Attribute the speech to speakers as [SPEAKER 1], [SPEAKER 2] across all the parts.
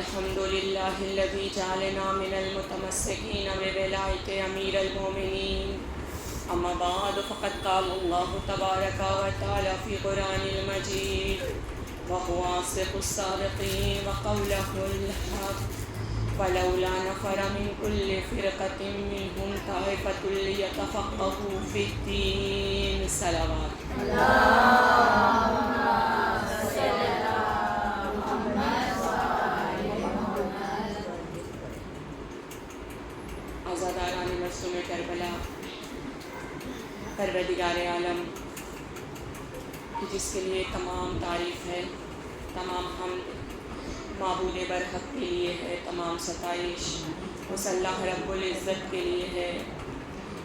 [SPEAKER 1] الحمد لله الذي جعلنا من المتمسكين بولاية أمير المؤمنين. أما بعد فقد قال الله تبارك وتعالى في قرآن المجيد وهو أصدق الصادقين وقوله الحق فلولا نفر من كل فرقة منهم طائفة ليتفقهوا في الدين. صلوات آزاداران مظلوم کربلا، پروردگار عالم کہ جس کے لیے تمام تعریف ہے، تمام حمد معبود برحق کے لیے ہے، تمام ستائش اس اللہ رب العزت کے لیے ہے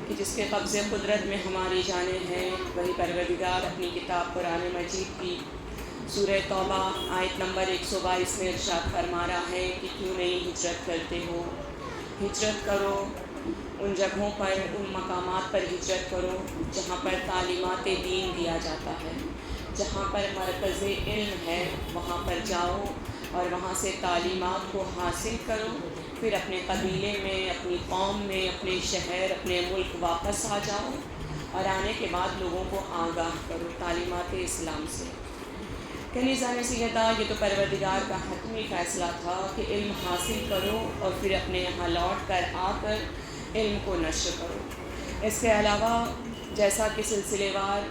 [SPEAKER 1] کہ جس کے قبض قدرت میں ہماری جانیں ہیں. وہی پروردگار اپنی کتاب قرآن مجید کی سورہ توبہ آیت نمبر 122 میں ارشاد فرما رہا ہے کہ کیوں نہیں ہجرت کرتے ہو. ہجرت کرو ان جگہوں پر، ان مقامات پر ہجرت کرو جہاں پر تعلیمات دین دیا جاتا ہے، جہاں پر مرکز علم ہے، وہاں پر جاؤ اور وہاں سے تعلیمات کو حاصل کرو. پھر اپنے قبیلے میں، اپنی قوم میں، اپنے شہر، اپنے ملک واپس آ جاؤ اور آنے کے بعد لوگوں کو آگاہ کرو تعلیمات اسلام سے. کنیزان سیدہ، یہ تو پروردگار کا حتمی فیصلہ تھا کہ علم حاصل کرو اور پھر اپنے یہاں لوٹ کر آ کر علم کو نشر کرو. اس کے علاوہ جیسا کہ سلسلے وار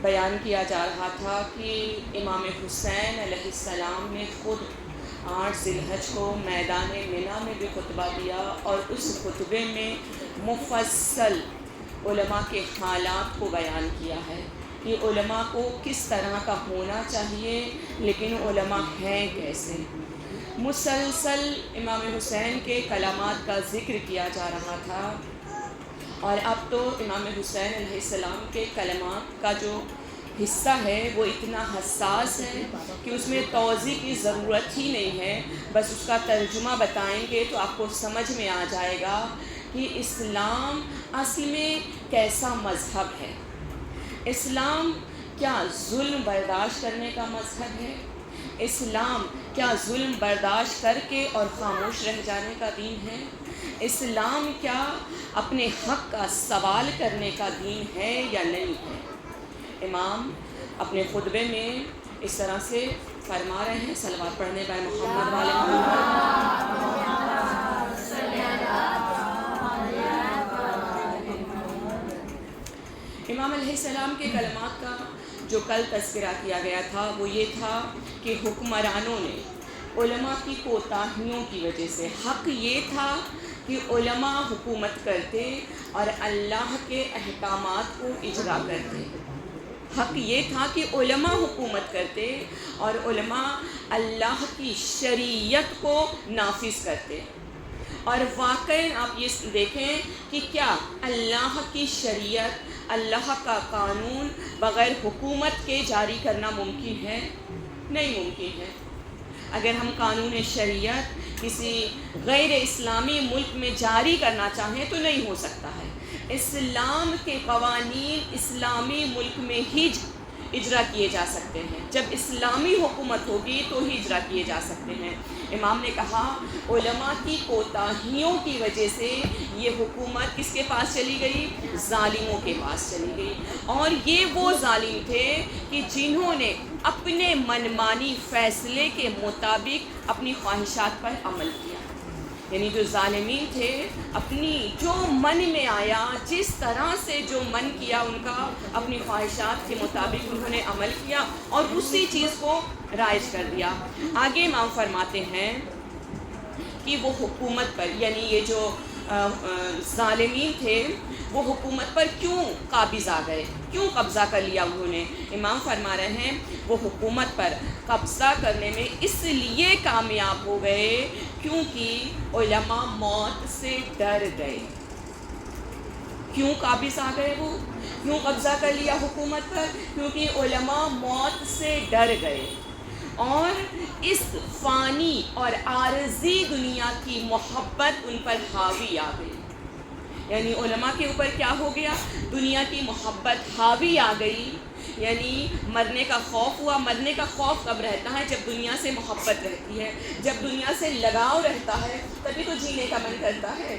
[SPEAKER 1] بیان کیا جا رہا تھا کہ امام حسین علیہ السلام نے خود 8 ذی الحج کو میدان منی میں بھی خطبہ دیا اور اس خطبے میں مفصل علماء کے حالات کو بیان کیا ہے کہ علماء کو کس طرح کا ہونا چاہیے، لیکن علماء ہیں کیسے. مسلسل امام حسین کے کلمات کا ذکر کیا جا رہا تھا، اور اب تو امام حسین علیہ السلام کے کلمات کا جو حصہ ہے وہ اتنا حساس ہے کہ اس میں توضیح کی ضرورت ہی نہیں ہے. بس اس کا ترجمہ بتائیں گے تو آپ کو سمجھ میں آ جائے گا کہ اسلام اصل میں کیسا مذہب ہے. اسلام کیا ظلم برداشت کرنے کا مذہب ہے؟ اسلام کیا ظلم برداشت کر کے اور خاموش رہ جانے کا دین ہے؟ اسلام کیا اپنے حق کا سوال کرنے کا دین ہے یا نہیں ہے؟ امام اپنے خطبے میں اس طرح سے فرما رہے ہیں، صلوات پڑھنے پر محمد والے محمد. امام علیہ السلام کے کلمات کا جو کل تذکرہ کیا گیا تھا وہ یہ تھا کہ حکمرانوں نے علماء کی کوتاہیوں کی وجہ سے، حق یہ تھا کہ علماء حکومت کرتے اور اللہ کے احکامات کو اجرا کرتے. حق یہ تھا کہ علماء حکومت کرتے اور علماء اللہ کی شریعت کو نافذ کرتے. اور واقعی آپ یہ دیکھیں کہ کیا اللہ کی شریعت، اللہ کا قانون بغیر حکومت کے جاری کرنا ممکن ہے؟ نہیں ممکن ہے. اگر ہم قانون شریعت کسی غیر اسلامی ملک میں جاری کرنا چاہیں تو نہیں ہو سکتا ہے. اسلام کے قوانین اسلامی ملک میں ہی اجرا کیے جا سکتے ہیں. جب اسلامی حکومت ہوگی تو ہی اجرا کیے جا سکتے ہیں. امام نے کہا علماء کی کوتاہیوں کی وجہ سے یہ حکومت کس کے پاس چلی گئی؟ ظالموں کے پاس چلی گئی. اور یہ وہ ظالم تھے کہ جنہوں نے اپنے منمانی فیصلے کے مطابق اپنی خواہشات پر عمل کیا. یعنی جو ظالمین تھے اپنی جو من میں آیا، جس طرح سے جو من کیا ان کا، اپنی خواہشات کے مطابق انہوں نے عمل کیا اور اسی چیز کو رائج کر دیا. آگے امام فرماتے ہیں کہ وہ حکومت پر، یعنی یہ جو ظالمین تھے وہ حکومت پر کیوں قابض آ گئے، کیوں قبضہ کر لیا انہوں نے. امام فرما رہے ہیں وہ حکومت پر قبضہ کرنے میں اس لیے کامیاب ہو گئے کیونکہ علماء موت سے ڈر گئے. کیوں قابض آ گئے وہ، کیوں قبضہ کر لیا حکومت پر؟ کیونکہ علماء موت سے ڈر گئے اور اس فانی اور عارضی دنیا کی محبت ان پر حاوی آ گئی. یعنی علماء کے اوپر کیا ہو گیا؟ دنیا کی محبت حاوی آ گئی، یعنی مرنے کا خوف ہوا۔ مرنے کا خوف کب رہتا ہے؟ جب دنیا سے محبت رہتی ہے، جب دنیا سے لگاؤ رہتا ہے، تبھی تو جینے کا من کرتا ہے۔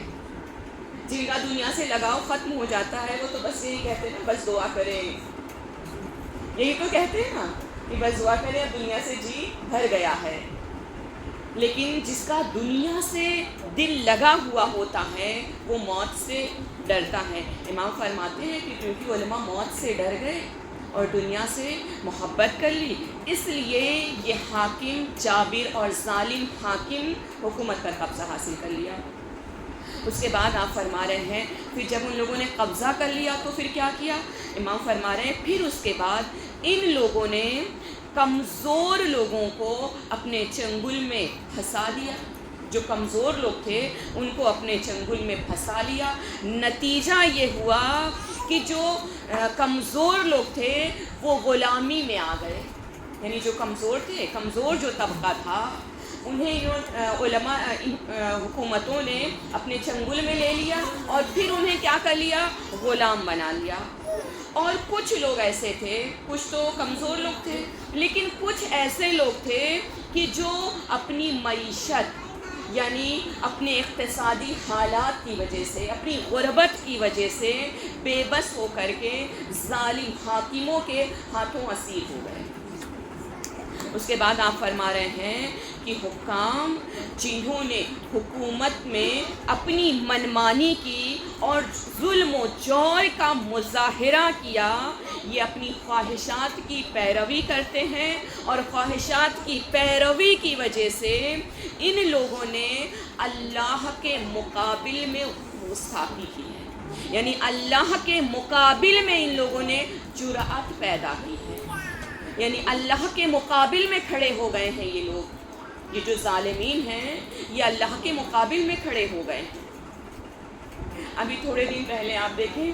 [SPEAKER 1] جن کا دنیا سے لگاؤ ختم ہو جاتا ہے وہ تو بس یہی کہتے ہیں نا، بس دعا کریں، یہی تو کہتے ہیں نا کہ بس دعا کریں، اب دنیا سے جی بھر گیا ہے۔ لیکن جس کا دنیا سے دل لگا ہوا ہوتا ہے وہ موت سے ڈرتا ہے۔ امام فرماتے ہیں کہ کیونکہ علماء موت سے ڈر گئے اور دنیا سے محبت کر لی، اس لیے یہ حاکم جابر اور ظالم حاکم حکومت پر قبضہ حاصل کر لیا۔ اس کے بعد آپ فرما رہے ہیں پھر جب ان لوگوں نے قبضہ کر لیا تو پھر کیا کیا؟ امام فرما رہے ہیں پھر اس کے بعد ان لوگوں نے کمزور لوگوں کو اپنے چنگل میں پھنسا دیا۔ جو کمزور لوگ تھے ان کو اپنے چنگل میں پھنسا لیا۔ نتیجہ یہ ہوا کہ جو کمزور لوگ تھے وہ غلامی میں آ گئے، یعنی جو کمزور تھے، کمزور جو طبقہ تھا، انہیں علماء حکومتوں نے اپنے چنگل میں لے لیا اور پھر انہیں کیا کر لیا؟ غلام بنا لیا۔ اور کچھ لوگ ایسے تھے، کچھ تو کمزور لوگ تھے، لیکن کچھ ایسے لوگ تھے کہ جو اپنی معیشت یعنی اپنے اقتصادی حالات کی وجہ سے، اپنی غربت کی وجہ سے بے بس ہو کر کے ظالم حاکموں کے ہاتھوں اسیر ہو گئے۔ اس کے بعد آپ فرما رہے ہیں کہ حکام جنہوں نے حکومت میں اپنی منمانی کی اور ظلم و جور کا مظاہرہ کیا، یہ اپنی خواہشات کی پیروی کرتے ہیں، اور خواہشات کی پیروی کی وجہ سے ان لوگوں نے اللہ کے مقابل میں گستاخی کی ہے، یعنی اللہ کے مقابل میں ان لوگوں نے جرأت پیدا کی ہے، یعنی اللہ کے مقابل میں کھڑے ہو گئے ہیں یہ لوگ۔ یہ جو ظالمین ہیں یہ اللہ کے مقابل میں کھڑے ہو گئے ہیں۔ ابھی تھوڑے دن پہلے آپ دیکھیں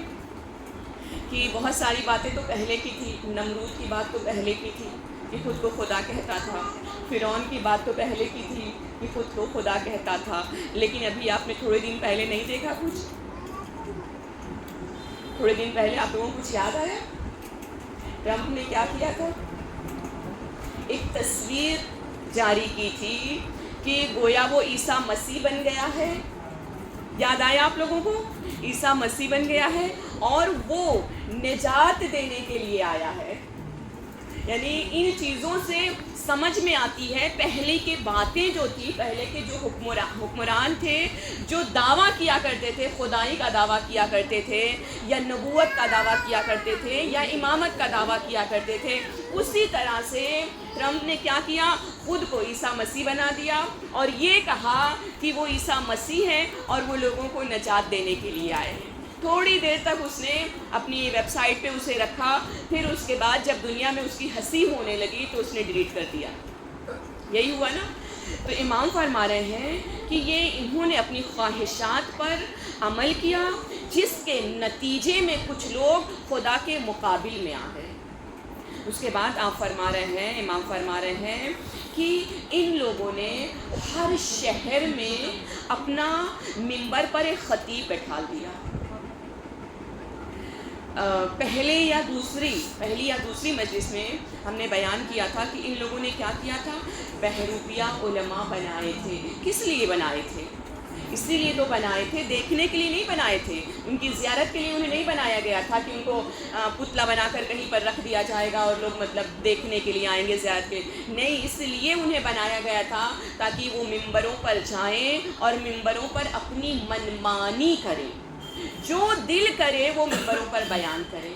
[SPEAKER 1] کہ بہت ساری باتیں تو پہلے کی تھی، نمرود کی بات تو پہلے کی تھی کہ خود کو خدا کہتا تھا، فرعون کی بات تو پہلے کی تھی کہ خود کو خدا کہتا تھا، لیکن ابھی آپ نے تھوڑے دن پہلے نہیں دیکھا کچھ؟ تھوڑے دن پہلے آپ لوگوں کو کچھ یاد آیا؟ ٹرمپ نے کیا کیا تھا؟ ایک تصویر جاری کی تھی کہ گویا وہ عیسیٰ مسیح بن گیا ہے۔ یاد آیا آپ لوگوں کو؟ عیسیٰ مسیح بن گیا ہے اور وہ نجات دینے کے لیے آیا ہے۔ یعنی ان چیزوں سے سمجھ میں آتی ہے پہلے کی باتیں جو تھی، پہلے کے جو حکمران تھے جو دعویٰ کیا کرتے تھے، خدائی کا دعویٰ کیا کرتے تھے یا نبوت کا دعویٰ کیا کرتے تھے یا امامت کا دعویٰ کیا کرتے تھے، اسی طرح سے ٹرمپ نے کیا کیا؟ خود کو عیسیٰ مسیح بنا دیا اور یہ کہا کہ وہ عیسیٰ مسیح ہے اور وہ لوگوں کو نجات دینے کے لیے آئے ہیں۔ تھوڑی دیر تک اس نے اپنی ویب سائٹ پہ اسے رکھا، پھر اس کے بعد جب دنیا میں اس کی ہنسی ہونے لگی تو اس نے ڈیلیٹ کر دیا۔ یہی ہوا نا؟ تو امام فرما رہے ہیں کہ یہ انہوں نے اپنی خواہشات پر عمل کیا، جس کے نتیجے میں کچھ لوگ خدا کے مقابل میں آ گئے۔ اس کے بعد آپ فرما رہے ہیں، امام فرما رہے ہیں کہ ان لوگوں نے ہر شہر میں اپنا منبر پر ایک خطیب بٹھا دیا۔ پہلی یا دوسری مجلس میں ہم نے بیان کیا تھا کہ ان لوگوں نے کیا کیا تھا؟ بہروپیہ علماء بنائے تھے۔ کس لیے بنائے تھے؟ اسی لیے تو بنائے تھے، دیکھنے کے لیے نہیں بنائے تھے، ان کی زیارت کے لیے انہیں نہیں بنایا گیا تھا کہ ان کو پتلا بنا کر کہیں پر رکھ دیا جائے گا اور لوگ مطلب دیکھنے کے لیے آئیں گے زیارت کے، نہیں، اس لیے انہیں بنایا گیا تھا تاکہ وہ ممبروں پر جائیں اور ممبروں پر اپنی منمانی کریں، جو دل کرے وہ ممبروں پر بیان کریں۔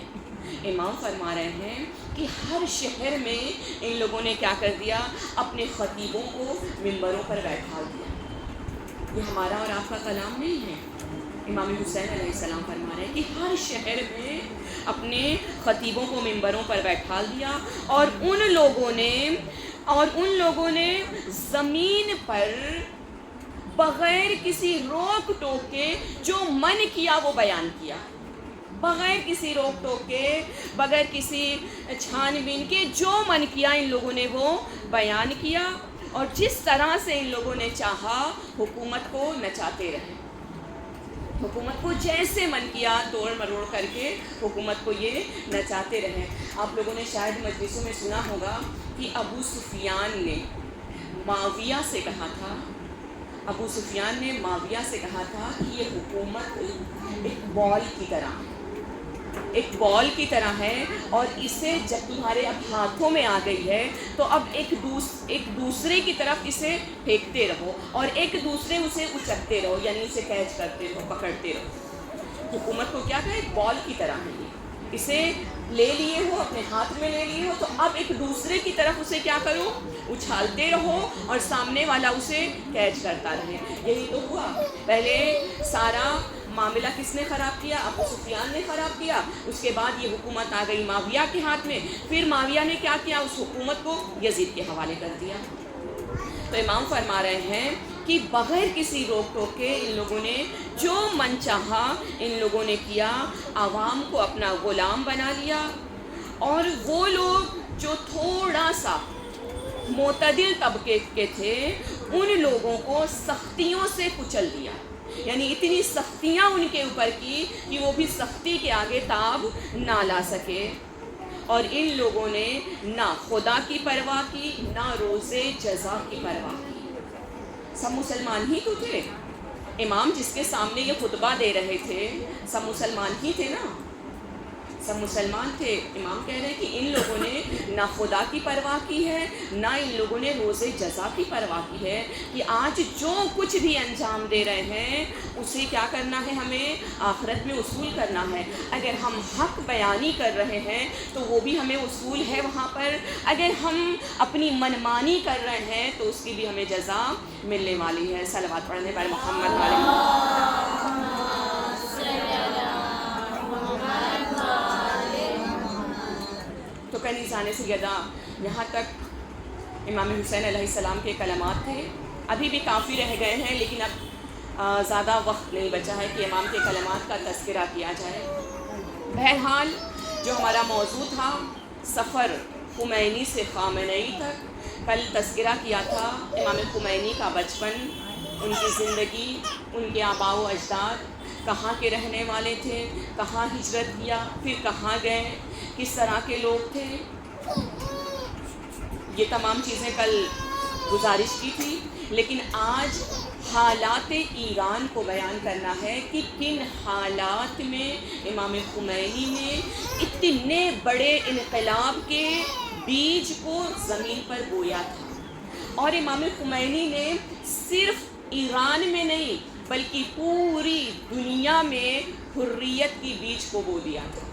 [SPEAKER 1] امام فرما رہے ہیں کہ ہر شہر میں ان لوگوں نے کیا کر دیا؟ اپنے خطیبوں کو ممبروں پر بیٹھا دیا۔ یہ ہمارا اور آپ کا کلام نہیں ہے، امام حسین علیہ السلام فرما رہے ہیں کہ ہر شہر میں اپنے خطیبوں کو ممبروں پر بیٹھا دیا، اور ان لوگوں نے زمین پر بغیر کسی روک ٹوک کے جو من کیا وہ بیان کیا، بغیر کسی روک ٹوک کے، بغیر کسی چھان بین کے، جو من کیا ان لوگوں نے وہ بیان کیا، اور جس طرح سے ان لوگوں نے چاہا حکومت کو نچاتے رہے، حکومت کو جیسے من کیا توڑ مروڑ کر کے حکومت کو یہ نچاتے رہے۔ آپ لوگوں نے شاید مجلسوں میں سنا ہوگا کہ ابو سفیان نے معاویہ سے کہا تھا، ابو سفیان نے معاویہ سے کہا تھا کہ یہ حکومت ایک بال کی طرح ہے، ایک بال کی طرح ہے، اور اسے جب تمہارے اب ہاتھوں میں آ گئی ہے تو اب ایک دوسرے کی طرف اسے پھینکتے رہو اور ایک دوسرے اسے اچکتے رہو، یعنی اسے کیچ کرتے رہو، پکڑتے رہو۔ حکومت کو کیا کہا؟ ایک بال کی طرح ہے، اسے لے لیے ہو، اپنے ہاتھ میں لے لیے ہو، تو اب ایک دوسرے کی طرف اسے کیا کرو؟ اچھالتے رہو اور سامنے والا اسے کیچ کرتا رہے۔ یہی تو ہوا، پہلے سارا معاملہ کس نے خراب کیا؟ ابو سفیان نے خراب کیا، اس کے بعد یہ حکومت آ گئی معاویہ کے ہاتھ میں، پھر معاویہ نے کیا کیا؟ اس حکومت کو یزید کے حوالے کر دیا۔ تو امام فرما رہے ہیں کہ بغیر کسی روک ٹوک کے ان لوگوں نے جو من چاہا ان لوگوں نے کیا، عوام کو اپنا غلام بنا لیا، اور وہ لوگ جو تھوڑا سا معتدل طبقے کے تھے ان لوگوں کو سختیوں سے کچل دیا، یعنی اتنی سختیاں ان کے اوپر کی کہ وہ بھی سختی کے آگے تاب نہ لا سکے، اور ان لوگوں نے نہ خدا کی پرواہ کی نہ روزے جزا کی پرواہ کی۔ سب مسلمان ہی تو تھے، امام جس کے سامنے یہ خطبہ دے رہے تھے سب مسلمان ہی تھے نا، سب مسلمان تھے۔ امام کہہ رہے ہیں کہ ان لوگوں نے نہ خدا کی پرواہ کی ہے نہ ان لوگوں نے روزے جزا کی پرواہ کی ہے، کہ آج جو کچھ بھی انجام دے رہے ہیں اسے کیا کرنا ہے؟ ہمیں آخرت میں وصول کرنا ہے۔ اگر ہم حق بیانی کر رہے ہیں تو وہ بھی ہمیں وصول ہے وہاں پر، اگر ہم اپنی منمانی کر رہے ہیں تو اس کی بھی ہمیں جزا ملنے والی ہے۔ صلوات پڑھنے پر محمد علیہ۔ تو کنیزان سیدہ، یہاں تک امام حسین علیہ السلام کے کلمات تھے، ابھی بھی کافی رہ گئے ہیں لیکن اب زیادہ وقت نہیں بچا ہے کہ امام کے کلمات کا تذکرہ کیا جائے۔ بہرحال جو ہمارا موضوع تھا سفر خمینی سے خامنئی تک، کل تذکرہ کیا تھا امام خمینی کا بچپن، ان کی زندگی، ان کے آباء و اجداد کہاں کے رہنے والے تھے، کہاں ہجرت کیا، پھر کہاں گئے، کس طرح کے لوگ تھے، یہ تمام چیزیں کل گزارش کی تھی۔ لیکن آج حالات ایران کو بیان کرنا ہے کہ کن حالات میں امام خمینی نے اتنے بڑے انقلاب کے بیج کو زمین پر بویا تھا، اور امام خمینی نے صرف ایران میں نہیں بلکہ پوری دنیا میں حریت کی بیج کو بو دیا تھا۔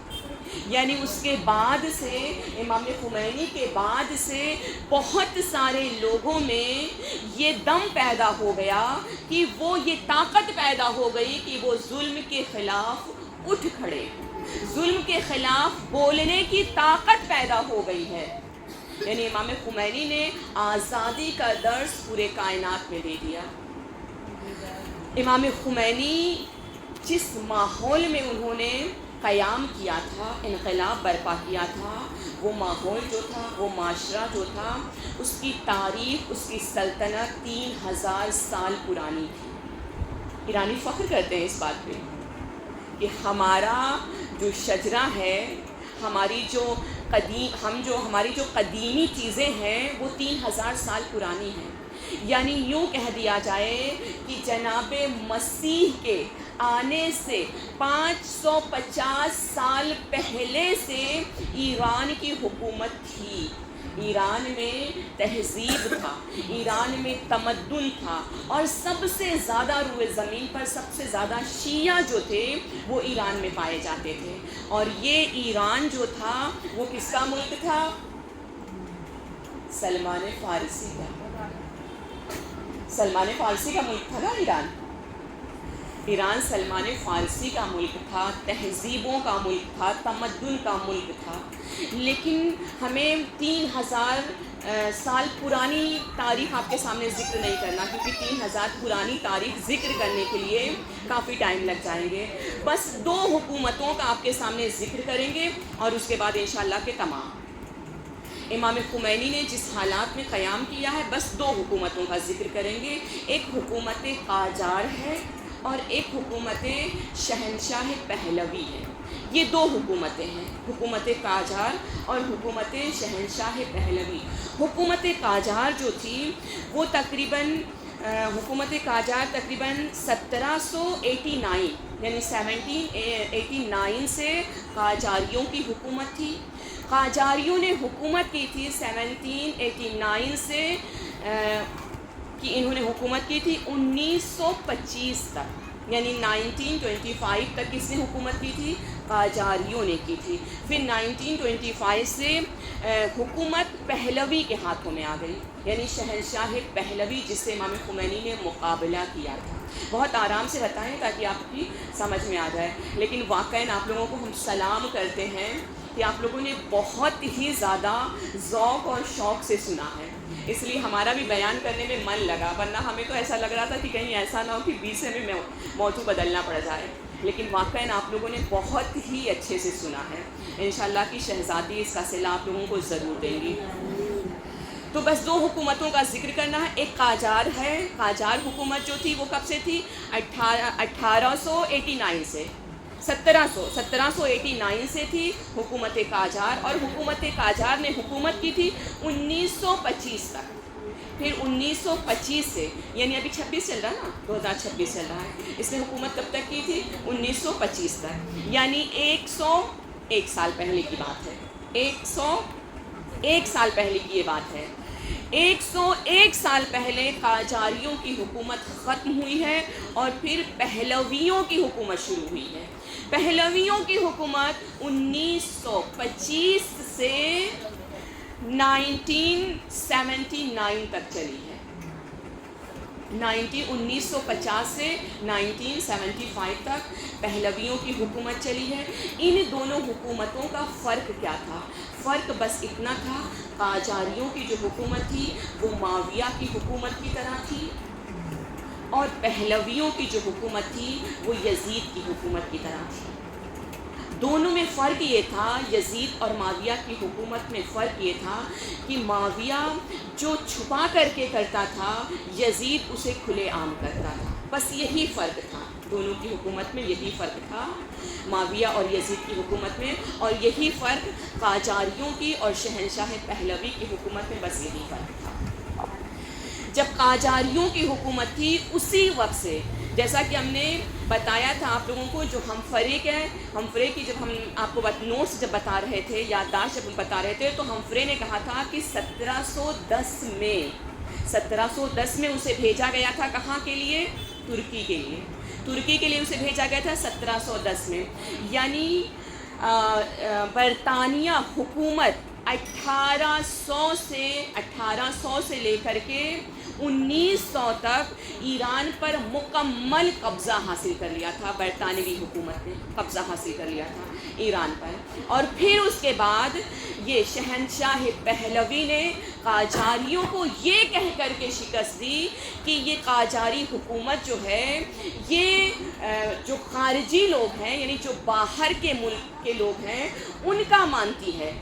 [SPEAKER 1] یعنی اس کے بعد سے، امام خمینی کے بعد سے بہت سارے لوگوں میں یہ دم پیدا ہو گیا کہ وہ یہ طاقت پیدا ہو گئی کہ وہ ظلم کے خلاف اٹھ کھڑے، ظلم کے خلاف بولنے کی طاقت پیدا ہو گئی ہے۔ یعنی امام خمینی نے آزادی کا درس پورے کائنات میں دے دیا۔ امام خمینی جس ماحول میں انہوں نے قیام کیا تھا، انقلاب برپا کیا تھا، وہ ماحول جو تھا، وہ معاشرہ جو تھا، اس کی تاریخ، اس کی سلطنت 3000 سال پرانی تھی۔ ایرانی فخر کرتے ہیں اس بات پہ کہ ہمارا جو شجرہ ہے، ہماری جو قدیمی چیزیں ہیں وہ 3000 سال پرانی ہیں۔ یعنی یوں کہہ دیا جائے کہ جناب مسیح کے آنے سے 550 سال پہلے سے ایران کی حکومت تھی۔ ایران میں تہذیب تھا، ایران میں تمدن تھا، اور سب سے زیادہ روئے زمین پر سب سے زیادہ شیعہ جو تھے وہ ایران میں پائے جاتے تھے۔ اور یہ ایران جو تھا وہ کس کا ملک تھا؟ سلمان فارسی کا۔ سلمان فارسی کا ملک تھا نا ایران۔ ایران سلمان فارسی کا ملک تھا، تہذیبوں کا ملک تھا، تمدن کا ملک تھا۔ لیکن ہمیں 3000 سال پرانی تاریخ آپ کے سامنے ذکر نہیں کرنا، کیونکہ 3000 پرانی تاریخ ذکر کرنے کے لیے کافی ٹائم لگ جائیں گے۔ بس 2 حکومتوں کا آپ کے سامنے ذکر کریں گے اور اس کے بعد انشاءاللہ کے تمام۔ امام خمینی نے جس حالات میں قیام کیا ہے، بس 2 حکومتوں کا ذکر کریں گے۔ ایک حکومت قاجار ہے اور ایک حکومت شہنشاہ پہلوی ہے. یہ دو حکومتیں ہیں، حکومت قاجار اور حکومت شہنشاہ پہلوی. حکومت قاجار جو تھی وہ حکومت قاجار تقریباً 1789 یعنی 1789 سے قاجاریوں کی حکومت تھی. قاجاریوں نے حکومت کی تھی 1789 سے کہ انہوں نے حکومت کی تھی 1925 تک، یعنی 1925 تک کس نے حکومت کی تھی؟ قاجاریوں نے کی تھی. پھر 1925 سے حکومت پہلوی کے ہاتھوں میں آ گئی، یعنی شہنشاہ پہلوی جس سے امام خمینی نے مقابلہ کیا تھا. بہت آرام سے بتائیں تاکہ آپ کی سمجھ میں آ جائے، لیکن واقعاً آپ لوگوں کو ہم سلام کرتے ہیں کہ آپ لوگوں نے بہت ہی زیادہ ذوق اور شوق سے سنا ہے، اس لیے ہمارا بھی بیان کرنے میں من لگا، ورنہ ہمیں تو ایسا لگ رہا تھا کہ کہیں ایسا نہ ہو کہ بیچ میں بھی موضوع بدلنا پڑ جائے. لیکن واقعاً آپ لوگوں نے بہت ہی اچھے سے سنا ہے. انشاءاللہ کی شہزادی اس کا صلہ آپ لوگوں کو ضرور دیں گی. تو بس دو حکومتوں کا ذکر کرنا ہے. ایک قاجار ہے، قاجار حکومت جو تھی وہ کب سے تھی؟ 1889 سے 1789 سے تھی حکومت قاجار، اور حکومت قاجار نے حکومت کی تھی 1925 تک. پھر 1925 سے، یعنی ابھی 26 چل رہا ہے نا، 2026 چل رہا ہے، اس نے حکومت کب تک کی تھی؟ 1925 تک، یعنی 101 سال پہلے کی بات ہے. 101 سال پہلے کی یہ بات ہے. 101 سال پہلے قاجاریوں کی حکومت ختم ہوئی ہے اور پھر پہلویوں کی حکومت شروع ہوئی ہے. پہلویوں کی حکومت 1925 سے 1979 تک چلی ہے. 1950 سے 1975 تک پہلویوں کی حکومت چلی ہے. ان دونوں حکومتوں کا فرق کیا تھا؟ فرق بس اتنا تھا، قاجاریوں کی جو حکومت تھی وہ معاویہ کی حکومت کی طرح تھی، اور پہلویوں کی جو حکومت تھی وہ یزید کی حکومت کی طرح تھی. دونوں میں فرق یہ تھا، یزید اور معاویہ کی حکومت میں فرق یہ تھا کہ معاویہ جو چھپا کر کے کرتا تھا، یزید اسے کھلے عام کرتا تھا. بس یہی فرق تھا دونوں کی حکومت میں، یہی فرق تھا معاویہ اور یزید کی حکومت میں، اور یہی فرق قاجاریوں کی اور شہنشاہ پہلوی کی حکومت میں، بس یہی فرق تھا. جب قاجاریوں کی حکومت تھی اسی وقت سے، جیسا کہ ہم نے بتایا تھا آپ لوگوں کو، جو ہمفرے کی جب ہم آپ کو نوٹس جب بتا رہے تھے، یادداشت جب بتا رہے تھے، تو ہمفرے نے کہا تھا کہ 1710 میں اسے بھیجا گیا تھا. کہاں کے لیے؟ ترکی کے لیے. ترکی کے لیے اسے بھیجا گیا تھا 1710 میں، یعنی برطانیہ حکومت 1800 سے لے کر کے 1900 تک ایران پر مکمل قبضہ حاصل کر لیا تھا. برطانوی حکومت نے قبضہ حاصل کر لیا تھا ایران پر، اور پھر اس کے بعد یہ شہنشاہ پہلوی نے قاجاریوں کو یہ کہہ کر کے شکست دی کہ یہ قاجاری حکومت جو ہے یہ جو خارجی لوگ ہیں، یعنی جو باہر کے ملک کے لوگ ہیں، ان کا مانتی ہے،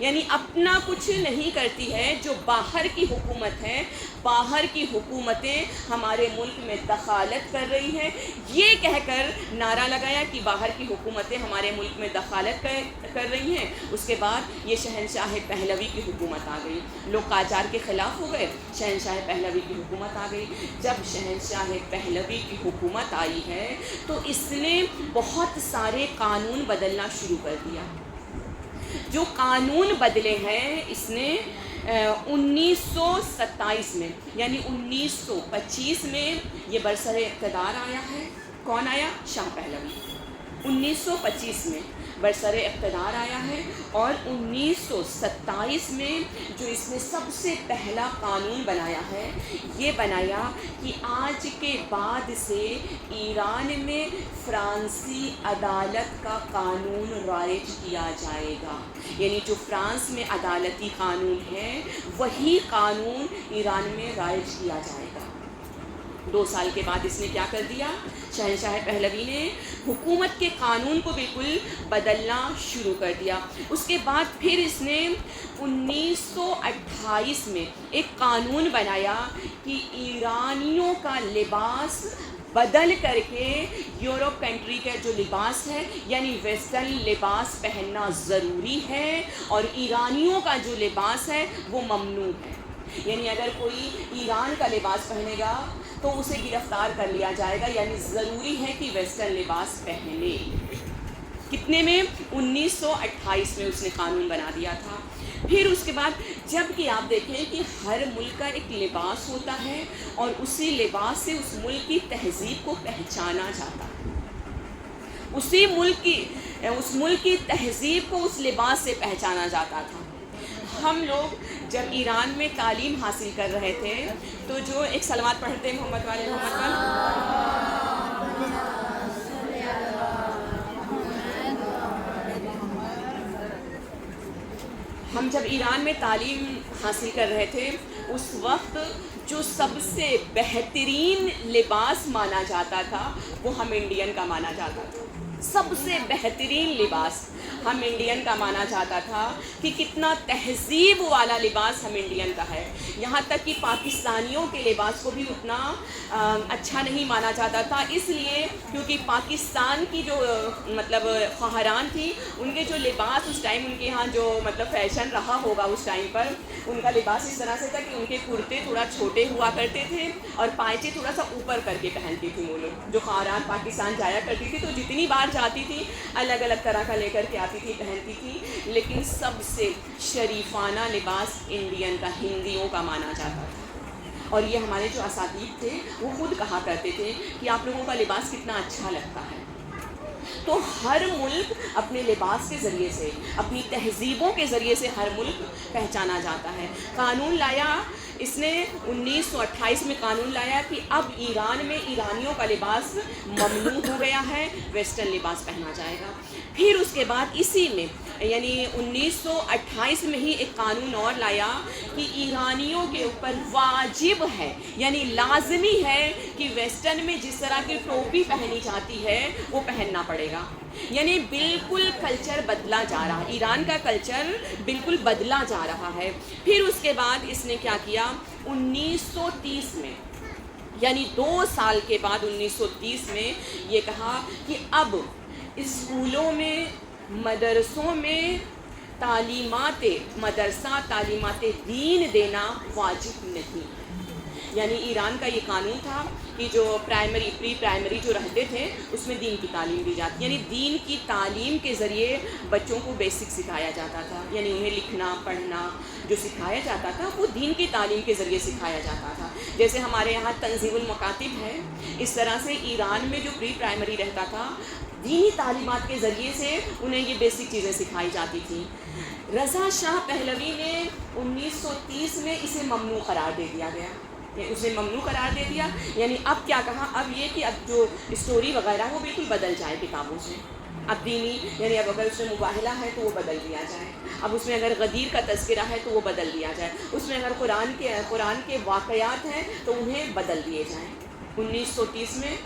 [SPEAKER 1] یعنی اپنا کچھ نہیں کرتی ہے. جو باہر کی حکومت ہے، باہر کی حکومتیں ہمارے ملک میں دخالت کر رہی ہیں، یہ کہہ کر نعرہ لگایا کہ باہر کی حکومتیں ہمارے ملک میں دخالت کر رہی ہیں. اس کے بعد یہ شہنشاہ پہلوی کی حکومت آ گئی. لوگ قاجار کے خلاف ہو گئے، شہنشاہ پہلوی کی حکومت آ گئی. جب شہنشاہ پہلوی کی حکومت آئی ہے تو اس نے بہت سارے قانون بدلنا شروع کر دیا. جو قانون بدلے ہیں اس نے 1927 میں، یعنی 1925 میں یہ برسر اقتدار آیا ہے. کون آیا؟ شاہ پہلوی. 1925 میں برسر اقتدار آیا ہے، اور 1927 میں جو اس نے سب سے پہلا قانون بنایا ہے، یہ بنایا کہ آج کے بعد سے ایران میں فرانسی عدالت کا قانون رائج کیا جائے گا. یعنی جو فرانس میں عدالتی قانون ہے وہی قانون ایران میں رائج کیا جائے گا. 2 سال کے بعد اس نے کیا کر دیا، شہنشاہ پہلوی نے حکومت کے قانون کو بالکل بدلنا شروع کر دیا۔ اس کے بعد پھر اس نے 1928 میں ایک قانون بنایا کہ ایرانیوں کا لباس بدل کر کے یورپ کنٹری کا جو لباس ہے یعنی ویسٹرن لباس پہننا ضروری ہے، اور ایرانیوں کا جو لباس ہے وہ ممنوع ہے۔ یعنی اگر کوئی ایران کا لباس پہنے گا تو اسے گرفتار کر لیا جائے گا، یعنی ضروری ہے کہ ویسٹرن لباس پہنے۔ کتنے میں؟ 1928 میں اس نے قانون بنا دیا تھا۔ پھر اس کے بعد جب کہ آپ دیکھیں کہ ہر ملک کا ایک لباس ہوتا ہے اور اسی لباس سے اس ملک کی تہذیب کو پہچانا جاتا ہے، اس ملک کی تہذیب کو اس لباس سے پہچانا جاتا تھا۔ ہم لوگ جب ایران میں تعلیم حاصل کر رہے تھے تو جو ایک صلوات پڑھتے ہیں محمد والے محمد پر، ہم جب ایران میں تعلیم حاصل کر رہے تھے اس وقت جو سب سے بہترین لباس مانا جاتا تھا وہ ہم انڈین کا مانا جاتا تھا۔ سب سے بہترین لباس ہم انڈین کا مانا جاتا تھا کہ کتنا تہذیب والا لباس ہم انڈین کا ہے۔ یہاں تک کہ پاکستانیوں کے لباس کو بھی اتنا اچھا نہیں مانا جاتا تھا، اس لیے کیونکہ پاکستان کی جو مطلب خواہران تھی ان کے جو لباس اس ٹائم ان کے یہاں جو مطلب فیشن رہا ہوگا اس ٹائم پر، ان کا لباس اس طرح سے تھا کہ ان کے کرتے تھوڑا چھوٹے ہوا کرتے تھے اور پائچے تھوڑا سا اوپر کر کے پہنتی تھی وہ لوگ۔ جو خواہران پاکستان جایا کرتی تھی تو جتنی بار جاتی تھی الگ الگ طرح کا لے کر کے آتی تھی، پہنتی تھی، لیکن سب سے شریفانہ لباس انڈین کا، ہندیوں کا مانا جاتا تھا۔ اور یہ ہمارے جو اساتذہ تھے وہ خود کہا کرتے تھے کہ آپ لوگوں کا لباس کتنا اچھا لگتا ہے۔ تو ہر ملک اپنے لباس کے ذریعے سے، اپنی تہذیبوں کے ذریعے سے ہر ملک پہچانا جاتا ہے۔ قانون لایا اس نے 1928 میں قانون لایا کہ اب ایران میں ایرانیوں کا لباس ممنوع ہو گیا ہے، ویسٹرن لباس پہنا جائے گا۔ پھر اس کے بعد اسی میں یعنی 1928 میں ہی ایک قانون اور لایا کہ ایرانیوں کے اوپر واجب ہے یعنی لازمی ہے کہ ویسٹرن میں جس طرح کی ٹوپی پہنی جاتی ہے وہ پہننا پڑے گا۔ یعنی بالکل کلچر بدلا جا رہا ہے، ایران کا کلچر بالکل بدلا جا رہا ہے۔ پھر اس کے بعد اس نے کیا کیا، 1930 میں یعنی 2 سال کے بعد 1930 میں یہ کہا کہ اب اسکولوں میں، مدرسوں میں مدرسہ تعلیمات دین دینا واجب نہیں۔ یعنی ایران کا یہ قانون تھا کہ جو پری پرائمری جو رہتے تھے اس میں دین کی تعلیم دی جاتی، یعنی دین کی تعلیم کے ذریعے بچوں کو بیسک سکھایا جاتا تھا، یعنی انہیں لکھنا پڑھنا جو سکھایا جاتا تھا وہ دین کی تعلیم کے ذریعے سکھایا جاتا تھا۔ جیسے ہمارے یہاں تنظیم المکاتب ہے، اس طرح سے ایران میں جو پری پرائمری رہتا تھا دینی تعلیمات کے ذریعے سے انہیں یہ بیسک چیزیں سکھائی جاتی تھیں۔ رضا شاہ پہلوی نے 1930 میں اسے ممنوع قرار دے دیا گیا، اسے ممنوع قرار دے دیا۔ یعنی اب کیا کہا، اب یہ کہ اب جو اسٹوری وغیرہ وہ بالکل بدل جائے کتابوں سے، اب دینی یعنی اب اگر اس میں مباہلہ ہے تو وہ بدل دیا جائے، اب اس میں اگر غدیر کا تذکرہ ہے تو وہ بدل دیا جائے، اس میں اگر قرآن کے واقعات ہیں تو انہیں بدل دیے جائیں۔ 1930 میں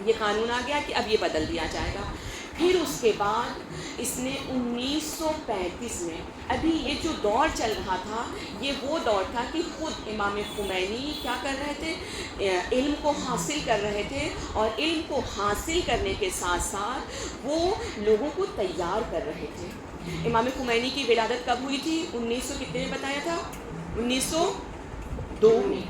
[SPEAKER 1] یہ قانون آ گیا کہ اب یہ بدل دیا جائے گا۔ پھر اس کے بعد اس نے 1935 میں، ابھی یہ جو دور چل رہا تھا یہ وہ دور تھا کہ خود امام خمینی کیا کر رہے تھے، علم کو حاصل کر رہے تھے، اور علم کو حاصل کرنے کے ساتھ ساتھ وہ لوگوں کو تیار کر رہے تھے۔ امام خمینی کی ولادت کب ہوئی تھی؟ 1900 کتنے میں بتایا تھا؟ 1902 میں۔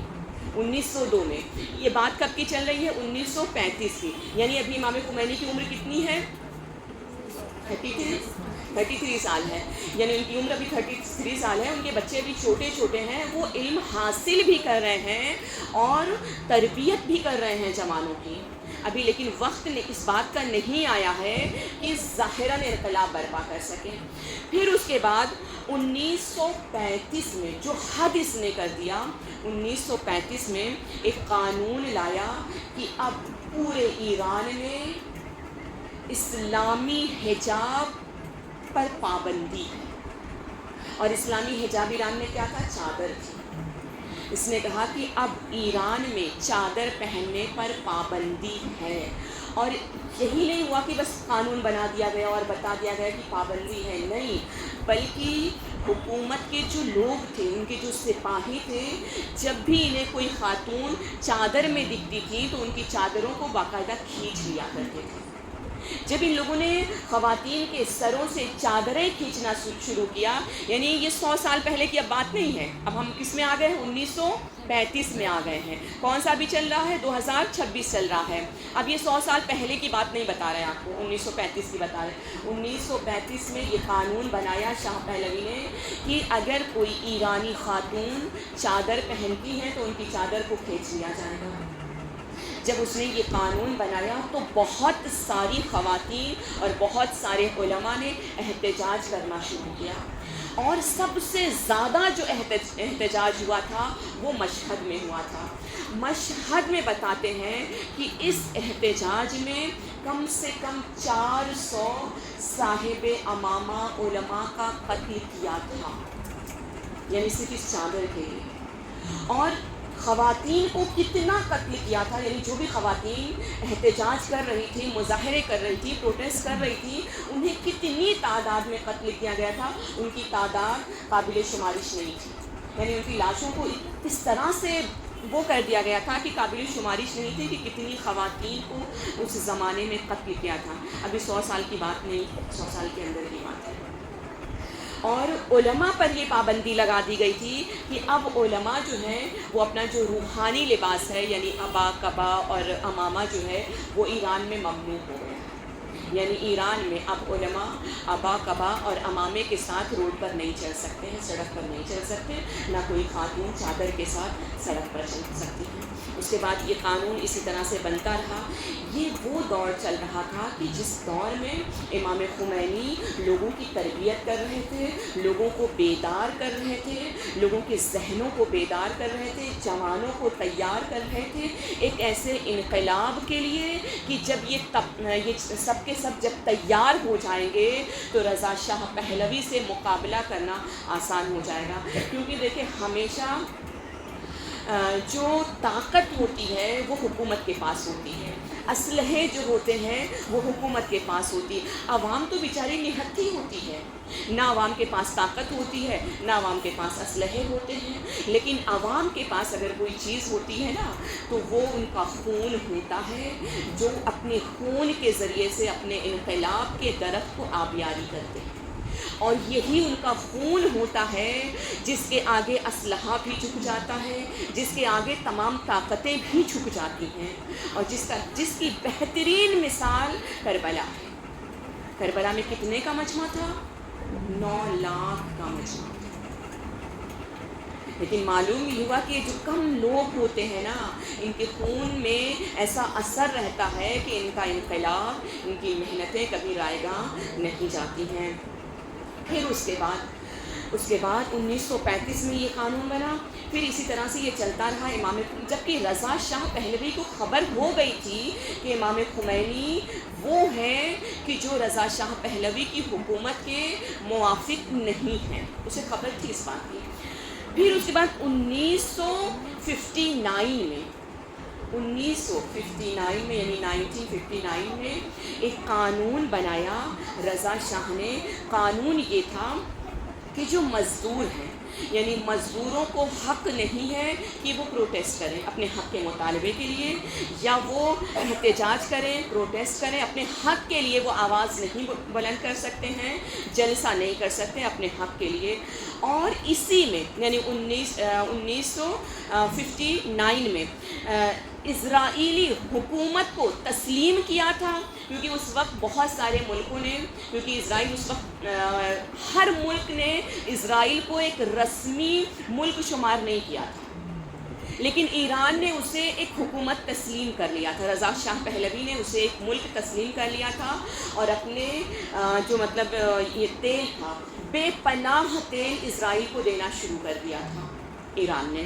[SPEAKER 1] 1902 میں یہ بات کب کی چل رہی ہے؟ 1935 کی، یعنی ابھی امام خمینی کی عمر کتنی ہے؟ 33 سال ہے، یعنی ان کی عمر ابھی 33 سال ہے، ان کے بچے بھی چھوٹے چھوٹے ہیں، وہ علم حاصل بھی کر رہے ہیں اور تربیت بھی کر رہے ہیں جوانوں کی ابھی، لیکن وقت اس بات کا نہیں آیا ہے کہ ظاہراً انقلاب برپا کر سکیں۔ پھر اس کے بعد 1935 میں جو حد اس نے کر دیا، 1935 میں ایک قانون لایا کہ اب پورے ایران میں اسلامی حجاب پر پابندی ہے، اور اسلامی حجاب ایران میں کیا تھا؟ چادر تھی۔ اس نے کہا کہ اب ایران میں چادر پہننے پر پابندی ہے، اور یہی نہیں ہوا کہ بس قانون بنا دیا گیا اور بتا دیا گیا کہ پابندی ہے، نہیں، بلکہ حکومت کے جو لوگ تھے، ان کے جو سپاہی تھے، جب بھی انہیں کوئی خاتون چادر میں دکھتی تھی تو ان کی چادروں کو باقاعدہ کھینچ لیا کرتے تھے۔ جب ان لوگوں نے خواتین کے سروں سے چادریں کھینچنا شروع کیا، یعنی یہ 100 سال پہلے کی اب بات نہیں ہے، اب ہم کس میں آ گئے ہیں؟ 1935 میں آ گئے ہیں۔ کون سا ابھی چل رہا ہے؟ 2026 چل رہا ہے۔ اب یہ 100 سال پہلے کی بات نہیں بتا رہے آپ کو، 1935 کی بتا رہے۔ 1935 میں یہ قانون بنایا شاہ پہلوی نے کہ اگر کوئی ایرانی خاتون چادر پہنتی ہے تو ان کی چادر کو کھینچ لیا جائے گا۔ جب اس نے یہ قانون بنایا تو بہت ساری خواتین اور بہت سارے علماء نے احتجاج کرنا شروع کیا، اور سب سے زیادہ جو احتجاج ہوا تھا وہ مشہد میں ہوا تھا۔ مشہد میں بتاتے ہیں کہ اس احتجاج میں کم سے کم 400 صاحب امامہ علماء کا قتل کیا تھا، یعنی صرف اس چادر کے لیے۔ اور خواتین کو کتنا قتل کیا تھا، یعنی جو بھی خواتین احتجاج کر رہی تھی، مظاہرے کر رہی تھی، پروٹیسٹ کر رہی تھی، انہیں کتنی تعداد میں قتل کیا گیا تھا، ان کی تعداد قابل شمارش نہیں تھی، یعنی ان کی لاشوں کو اس طرح سے وہ کر دیا گیا تھا کہ قابل شمارش نہیں تھی کہ کتنی خواتین کو اس زمانے میں قتل کیا تھا۔ ابھی 100 سال کی بات نہیں، 100 سال کے اندر کی بات ہے۔ اور علماء پر یہ پابندی لگا دی گئی تھی کہ اب علماء جو ہیں وہ اپنا جو روحانی لباس ہے، یعنی عبا قبا اور امامہ جو ہے، وہ ایران میں ممنوع ہو گیا، یعنی ایران میں اب علماء عبا قبا اور امامے کے ساتھ روڈ پر نہیں چل سکتے ہیں، سڑک پر نہیں چل سکتے، نہ کوئی خاتون چادر کے ساتھ سڑک پر چل سکتی ہیں۔ اس کے بعد یہ قانون اسی طرح سے بنتا رہا۔ یہ وہ دور چل رہا تھا کہ جس دور میں امام خمینی لوگوں کی تربیت کر رہے تھے، لوگوں کو بیدار کر رہے تھے، لوگوں کے ذہنوں کو بیدار کر رہے تھے، جوانوں کو تیار کر رہے تھے ایک ایسے انقلاب کے لیے کہ جب یہ سب کے سب جب تیار ہو جائیں گے تو رضا شاہ پہلوی سے مقابلہ کرنا آسان ہو جائے گا۔ کیونکہ دیکھیں، ہمیشہ جو طاقت ہوتی ہے وہ حکومت کے پاس ہوتی ہے، اسلحے جو ہوتے ہیں وہ حکومت کے پاس ہوتی ہے۔ عوام تو بیچاری نہتھی ہوتی ہے، نہ عوام کے پاس طاقت ہوتی ہے، نہ عوام کے پاس اسلحے ہوتے ہیں، لیکن عوام کے پاس اگر کوئی چیز ہوتی ہے نا تو وہ ان کا خون ہوتا ہے، جو اپنے خون کے ذریعے سے اپنے انقلاب کے درخت کو آبیاری کرتے ہیں، اور یہی ان کا خون ہوتا ہے جس کے آگے اسلحہ بھی جھک جاتا ہے، جس کے آگے تمام طاقتیں بھی جھک جاتی ہیں، اور جس کی بہترین مثال کربلا ہے۔ کربلا میں کتنے کا مجمع تھا؟ 9 لاکھ کا مجمع تھا۔ لیکن معلوم یہ ہوا کہ جو کم لوگ ہوتے ہیں نا، ان کے خون میں ایسا اثر رہتا ہے کہ ان کا انقلاب، ان کی محنتیں کبھی رائگاں نہیں جاتی ہیں۔ پھر اس کے بعد 1935 میں یہ قانون بنا، پھر اسی طرح سے یہ چلتا رہا۔ جبکہ رضا شاہ پہلوی کو خبر ہو گئی تھی کہ امام خمینی وہ ہیں کہ جو رضا شاہ پہلوی کی حکومت کے موافق نہیں ہیں، اسے خبر تھی اس بات کی۔ پھر اس کے بعد 1959 میں یعنی 1959 میں ایک قانون بنایا رضا شاہ نے۔ قانون یہ تھا کہ جو مزدور ہیں، یعنی مزدوروں کو حق نہیں ہے کہ وہ پروٹیسٹ کریں اپنے حق کے مطالبے کے لیے، یا وہ احتجاج کریں، پروٹیسٹ کریں اپنے حق کے لیے، وہ آواز نہیں بلند کر سکتے ہیں، جلسہ نہیں کر سکتے اپنے حق کے لیے۔ اور اسی میں یعنی 1959 میں اسرائیلی حکومت کو تسلیم کیا تھا، کیونکہ اس وقت بہت سارے ملکوں نے، کیونکہ اسرائیل اس وقت ہر ملک نے اسرائیل کو ایک رسمی ملک شمار نہیں کیا تھا، لیکن ایران نے اسے ایک حکومت تسلیم کر لیا تھا۔ رضا شاہ پہلوی نے اسے ایک ملک تسلیم کر لیا تھا، اور اپنے جو مطلب یہ تیل تھا، بے پناہ تیل اسرائیل کو دینا شروع کر دیا تھا ایران نے۔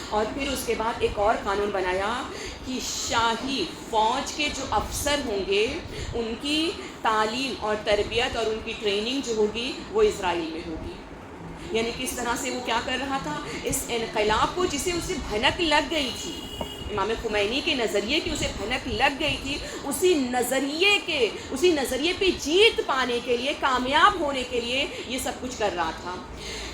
[SPEAKER 1] اور پھر اس کے بعد ایک اور قانون بنایا کہ شاہی فوج کے جو افسر ہوں گے ان کی تعلیم اور تربیت اور ان کی ٹریننگ جو ہوگی وہ اسرائیل میں ہوگی۔ یعنی کس طرح سے وہ کیا کر رہا تھا، اس انقلاب کو جسے اسے بھنک لگ گئی تھی، امام خمینی کے نظریے کی اسے بھنک لگ گئی تھی، اسی نظریے پہ جیت پانے کے لیے، کامیاب ہونے کے لیے یہ سب کچھ کر رہا تھا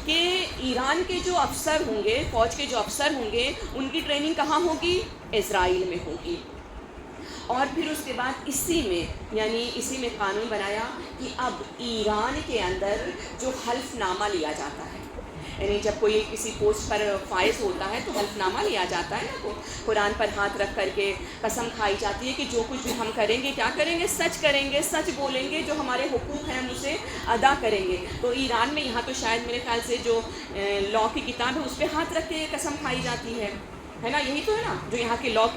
[SPEAKER 1] کہ ایران کے جو افسر ہوں گے، فوج کے جو افسر ہوں گے، ان کی ٹریننگ کہاں ہوگی؟ اسرائیل میں ہوگی۔ اور پھر اس کے بعد اسی میں قانون بنایا کہ اب ایران کے اندر جو حلف نامہ لیا جاتا ہے، یعنی جب کوئی کسی پوسٹ پر فائز ہوتا ہے تو حلف نامہ لیا جاتا ہے نا، قرآن پر ہاتھ رکھ کر کے قسم کھائی جاتی ہے کہ جو کچھ بھی ہم کریں گے، کیا کریں گے؟ سچ کریں گے، سچ بولیں گے، جو ہمارے حقوق ہیں ہم اسے ادا کریں گے۔ تو ایران میں یہاں تو شاید میرے خیال سے جو لاء کی کتاب ہے اس پہ ہاتھ رکھ کے قسم کھائی جاتی ہے نا، یہی تو ہے نا، جو یہاں کے لاء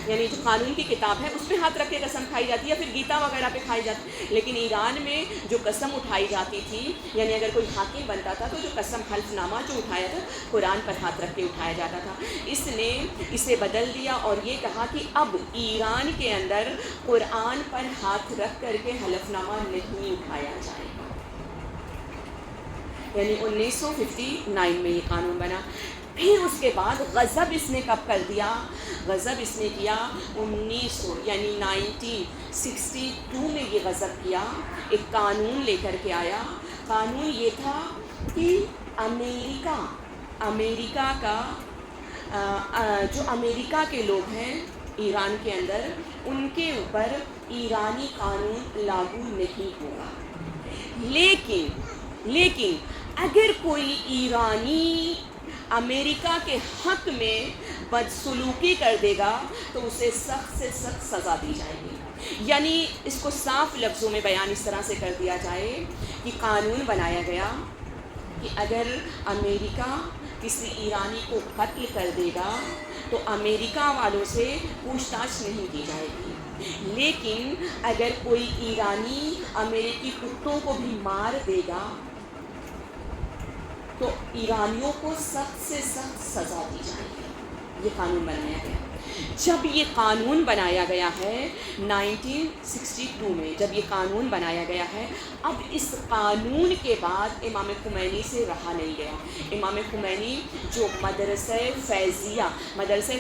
[SPEAKER 1] یعنی جو قانون کی کتاب ہے اس پہ ہاتھ رکھ کے قسم کھائی جاتی ہے، یا پھر گیتا وغیرہ پہ کھائی جاتی ہے۔ لیکن ایران میں جو قسم اٹھائی جاتی تھی، یعنی اگر کوئی حاکم بنتا تھا تو جو قسم حلف نامہ جو اٹھایا تھا قرآن پر ہاتھ رکھ کے اٹھایا جاتا تھا۔ اس نے اسے بدل دیا اور یہ کہا کہ اب ایران کے اندر قرآن پر ہاتھ رکھ کر کے حلف نامہ نہیں اٹھایا جائے گا، یعنی 1959 میں یہ قانون بنا۔ پھر اس کے بعد غضب اس نے کب کر دیا؟ غضب اس نے کیا 1962 میں یہ غضب کیا، ایک قانون لے کر کے آیا۔ قانون یہ تھا کہ امریکہ کا جو امریکہ کے لوگ ہیں ایران کے اندر، ان کے اوپر ایرانی قانون لاگو نہیں ہوگا، لیکن اگر کوئی ایرانی امریکہ کے حق میں بدسلوکی کر دے گا تو اسے سخت سے سخت سزا دی جائے گی۔ یعنی اس کو صاف لفظوں میں بیان اس طرح سے کر دیا جائے کہ قانون بنایا گیا کہ اگر امریکہ کسی ایرانی کو قتل کر دے گا تو امریکہ والوں سے پوچھ تاچھ نہیں کی جائے گی، لیکن اگر کوئی ایرانی امریکی کتوں کو بھی مار دے گا تو ایرانیوں کو سخت سے سخت سزا دی جائے گی۔ یہ قانون بنایا گیا۔ جب یہ قانون بنایا گیا ہے 1962 میں، جب یہ قانون بنایا گیا ہے، اب اس قانون کے بعد امام خمینی سے رہا نہیں گیا۔ امام خمینی جو مدرسہ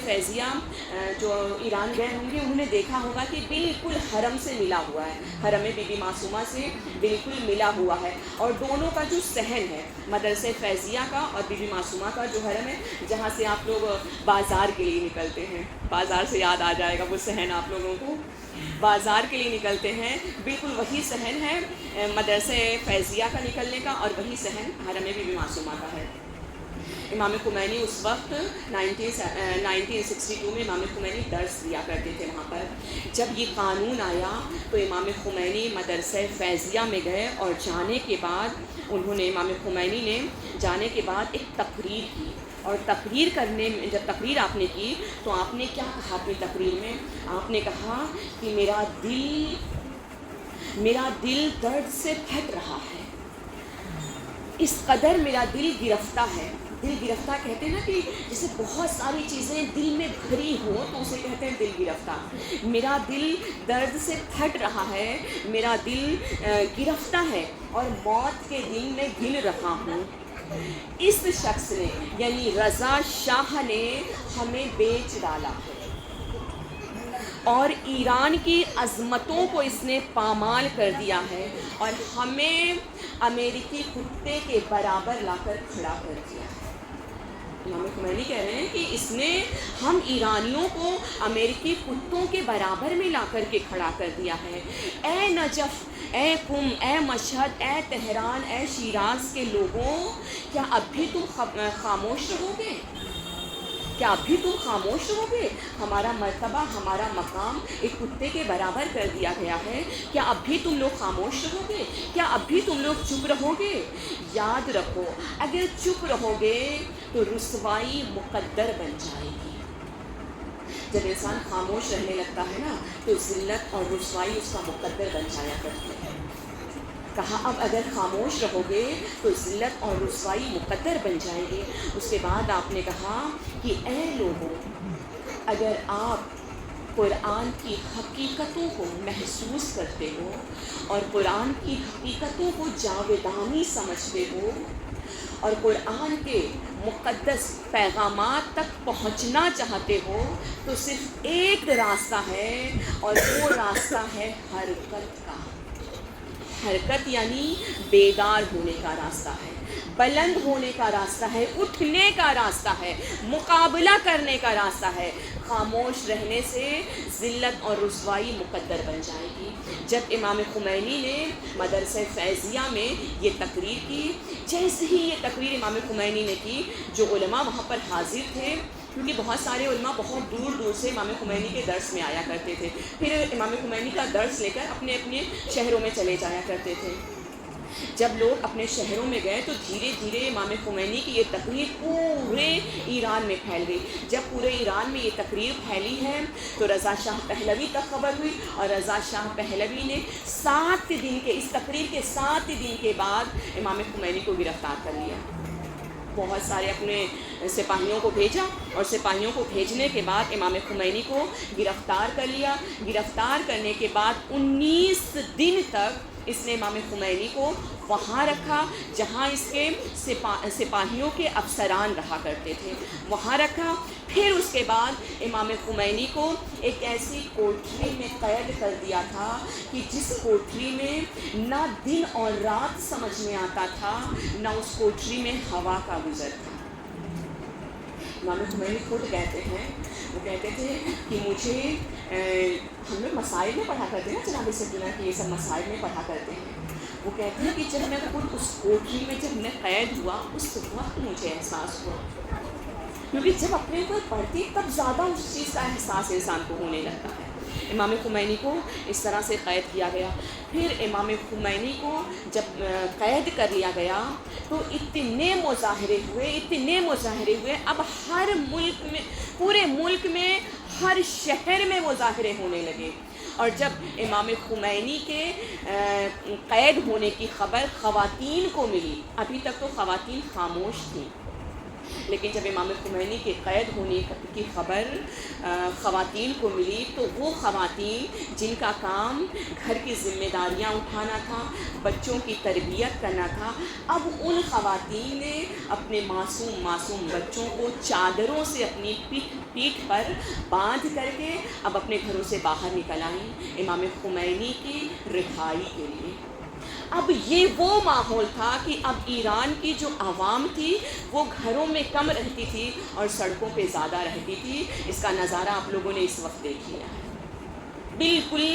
[SPEAKER 1] فیضیہ جو ایران گئے ہوں گے، انہوں نے دیکھا ہوگا کہ بالکل حرم سے ملا ہوا ہے، حرم بی بی معصومہ سے بالکل ملا ہوا ہے، اور دونوں کا جو صحن ہے مدرسہ فیضیہ کا اور بی بی معصومہ کا جو حرم ہے، جہاں سے آپ لوگ بازار کے لیے نکلتے ہیں، بازار سے یاد آ جائے گا وہ صحن آپ لوگوں کو، بازار کے لیے نکلتے ہیں، بالکل وہی صحن ہے مدرسہ فیضیہ کا نکلنے کا، اور وہی صحن حرم بی بی معصومہ کا ہے۔ امام خمینی اس وقت 1962 میں امام خمینی درس دیا کرتے تھے وہاں پر۔ جب یہ قانون آیا تو امام خمینی مدرسہ فیضیہ میں گئے، اور جانے کے بعد امام خمینی نے جانے کے بعد ایک تقریر کی، اور تقریر کرنے میں جب تقریر آپ نے کی تو آپ نے کیا کہا اپنی تقریر میں؟ آپ نے کہا کہ میرا دل درد سے پھٹ رہا ہے، اس قدر میرا دل گرفتہ ہے۔ دل گرفتہ کہتے ہیں نا کہ جیسے بہت ساری چیزیں دل میں بھری ہوں تو اسے کہتے ہیں دل گرفتہ۔ میرا دل درد سے پھٹ رہا ہے، میرا دل گرفتہ ہے، اور موت کے دن میں گن رہا ہوں۔ اس شخص نے یعنی رضا شاہ نے ہمیں بیچ ڈالا ہے، اور ایران کی عظمتوں کو اس نے پامال کر دیا ہے، اور ہمیں امریکی کتے کے برابر لا کر کھڑا کر دیا ہے۔ امام خمینی کہہ رہے ہیں کہ اس نے ہم ایرانیوں کو امریکی کتوں کے برابر میں لا کر کے کھڑا کر دیا ہے۔ اے نجف، اے قم، اے مشہد، اے تہران، اے شیراز کے لوگوں، کیا اب بھی تم خاموش رہو گے؟ کیا اب بھی تم خاموش رہو گے؟ ہمارا مرتبہ، ہمارا مقام ایک کتے کے برابر کر دیا گیا ہے، کیا اب بھی تم لوگ خاموش رہو گے؟ کیا اب بھی تم لوگ چپ رہو گے؟ یاد رکھو، اگر چپ رہو گے تو رسوائی مقدر بن جائے گی۔ جب انسان خاموش رہنے لگتا ہے نا تو ذلت اور رسوائی اس کا مقدر بن جایا کرتی ہے۔ کہا اب اگر خاموش رہو گے تو ذلت اور رسوائی مقدر بن جائے گی۔ اس کے بعد آپ نے کہا کہ اے لوگوں، اگر آپ قرآن کی حقیقتوں کو محسوس کرتے ہو اور قرآن کی حقیقتوں کو جاودانی سمجھتے ہو اور قرآن کے مقدس پیغامات تک پہنچنا چاہتے ہو تو صرف ایک راستہ ہے، اور وہ راستہ ہے حرکت کا۔ حرکت یعنی بیدار ہونے کا راستہ ہے، بلند ہونے کا راستہ ہے، اٹھنے کا راستہ ہے، مقابلہ کرنے کا راستہ ہے۔ خاموش رہنے سے ذلت اور رسوائی مقدر بن جائے گی۔ جب امام خمینی نے مدرسہ فیضیہ میں یہ تقریر کی، جیسے ہی یہ تقریر امام خمینی نے کی، جو علماء وہاں پر حاضر تھے، کیونکہ بہت سارے علماء بہت دور دور سے امام خمینی کے درس میں آیا کرتے تھے، پھر امام خمینی کا درس لے کر اپنے اپنے شہروں میں چلے جایا کرتے تھے۔ جب لوگ اپنے شہروں میں گئے تو دھیرے دھیرے امام خمینی کی یہ تقریر پورے ایران میں پھیل گئی۔ جب پورے ایران میں یہ تقریر پھیلی ہے تو رضا شاہ پہلوی تک خبر ہوئی، اور رضا شاہ پہلوی نے 7 دن کے اس تقریر کے 7 دن کے بعد امام خمینی کو گرفتار کر لیا۔ بہت سارے اپنے سپاہیوں کو بھیجا، اور سپاہیوں کو بھیجنے کے بعد امام خمینی کو گرفتار کر لیا۔ گرفتار کرنے کے بعد 19 دن تک اس نے امام خمینی کو وہاں رکھا جہاں اس کے سپاہیوں کے افسران رہا کرتے تھے، وہاں رکھا۔ پھر اس کے بعد امام خمینی کو ایک ایسی کوٹری میں قید کر دیا تھا کہ جس کوٹری میں نہ دن اور رات سمجھ میں آتا تھا، نہ اس کوٹری میں ہوا کا گزر تھا۔ امام خمینی خود کہتے ہیں، وہ کہتے تھے کہ مجھے ہم لوگ مسائل میں پڑھا کرتے ہیں نا، جناب سکینہ کہ یہ سب مسائل میں پڑھا کرتے ہیں۔ وہ کہتے ہیں کہ جب میں خود اس کوٹری میں جب میں قید ہوا، اس وقت مجھے احساس ہوا، کیونکہ جب اپنے اوپر پڑھتی تب زیادہ اس چیز کا احساس انسان کو ہونے لگتا ہے۔ امام خمینی کو اس طرح سے قید کیا گیا۔ پھر امام خمینی کو جب قید کر لیا گیا تو اتنے مظاہرے ہوئے، اب ہر ملک میں، پورے ملک میں، ہر شہر میں مظاہرے ہونے لگے۔ اور جب امام خمینی کے قید ہونے کی خبر خواتین کو ملی، ابھی تک تو خواتین خاموش تھیں، لیکن جب امام خمینی کے قید ہونے کی خبر خواتین کو ملی تو وہ خواتین جن کا کام گھر کی ذمہ داریاں اٹھانا تھا، بچوں کی تربیت کرنا تھا، اب ان خواتین نے اپنے معصوم بچوں کو چادروں سے اپنی پیٹھ پر باندھ کر کے اب اپنے گھروں سے باہر نکل آئیں امام خمینی کی رہائی کے لیے۔ اب یہ وہ ماحول تھا کہ اب ایران کی جو عوام تھی وہ گھروں میں کم رہتی تھی اور سڑکوں پہ زیادہ رہتی تھی۔ اس کا نظارہ آپ لوگوں نے اس وقت دیکھ لیا ہے۔ بالکل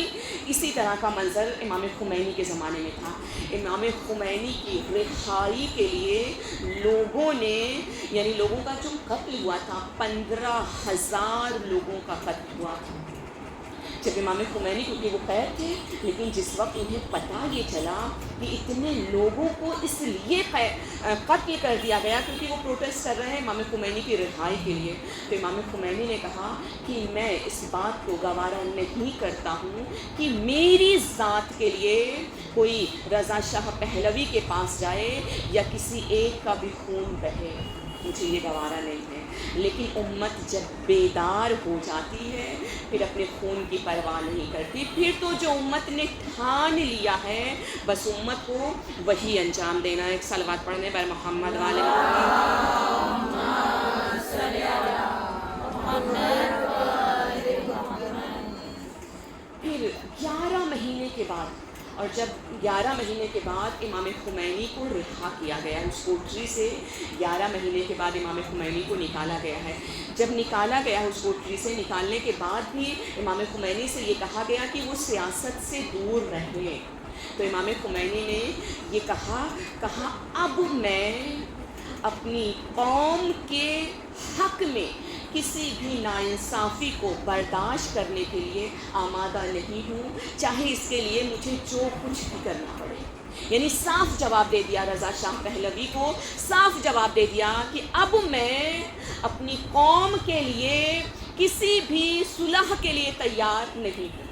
[SPEAKER 1] اسی طرح کا منظر امام خمینی کے زمانے میں تھا۔ امام خمینی کی رہائی کے لیے لوگوں نے، یعنی لوگوں کا جو قتل ہوا تھا، 15,000 لوگوں کا قتل ہوا تھا۔ جب امام خمینی، کیونکہ وہ قید تھے، لیکن جس وقت انہیں پتہ یہ چلا کہ اتنے لوگوں کو اس لیے قتل کر دیا گیا کیونکہ وہ پروٹیسٹ کر رہے ہیں امام خمینی کی رہائی کے لیے، تو امام خمینی نے کہا کہ میں اس بات کو گوارا نہیں کرتا ہوں کہ میری ذات کے لیے کوئی رضا شاہ پہلوی کے پاس جائے یا کسی ایک کا بھی خون بہے، مجھے یہ گوارا نہیں ہے۔ لیکن امت جب بیدار ہو جاتی ہے پھر اپنے خون کی پرواہ نہیں کرتی، پھر تو جو امت نے ٹھان لیا ہے بس امت کو وہی انجام دینا ہے۔ ایک صلوات پڑھنے پر محمد والے پھر 11 مہینے کے بعد، اور جب 11 مہینے کے بعد امام خمینی کو رہا کیا گیا اس کوٹری سے، 11 مہینے کے بعد امام خمینی کو نکالا گیا ہے۔ جب نکالا گیا اس کوٹری سے، نکالنے کے بعد بھی امام خمینی سے یہ کہا گیا کہ وہ سیاست سے دور رہیں، تو امام خمینی نے یہ کہا اب میں اپنی قوم کے حق میں کسی بھی ناانصافی کو برداشت کرنے کے لیے آمادہ نہیں ہوں، چاہے اس کے لیے مجھے جو کچھ بھی کرنا پڑے۔ یعنی صاف جواب دے دیا رضا شاہ پہلوی کو، صاف جواب دے دیا کہ اب میں اپنی قوم کے لیے کسی بھی صلح کے لیے تیار نہیں ہوں،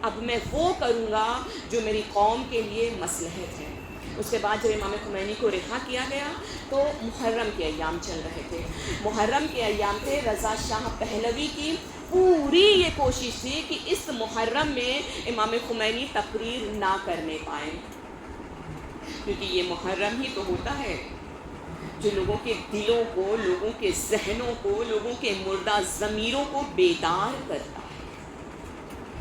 [SPEAKER 1] اب میں وہ کروں گا جو میری قوم کے لیے مصلحت ہے۔ اس کے بعد جب امام خمینی کو رہا کیا گیا تو محرم کے ایام چل رہے تھے، محرم کے ایام تھے۔ رضا شاہ پہلوی کی پوری یہ کوشش تھی کہ اس محرم میں امام خمینی تقریر نہ کرنے پائیں، کیونکہ یہ محرم ہی تو ہوتا ہے جو لوگوں کے دلوں کو، لوگوں کے ذہنوں کو، لوگوں کے مردہ ضمیروں کو بیدار کرتا ہے۔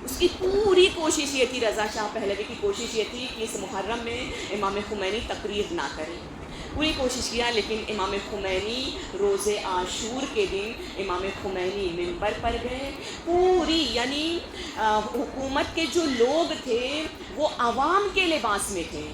[SPEAKER 1] اس کی پوری کوشش یہ تھی، رضا شاہ پہلوی کی کوشش یہ تھی کہ اس محرم میں امام خمینی تقریر نہ کریں، پوری کوشش کیا، لیکن امام خمینی روز عاشور کے دن امام خمینی منبر پر گئے، پوری یعنی حکومت کے جو لوگ تھے وہ عوام کے لباس میں تھے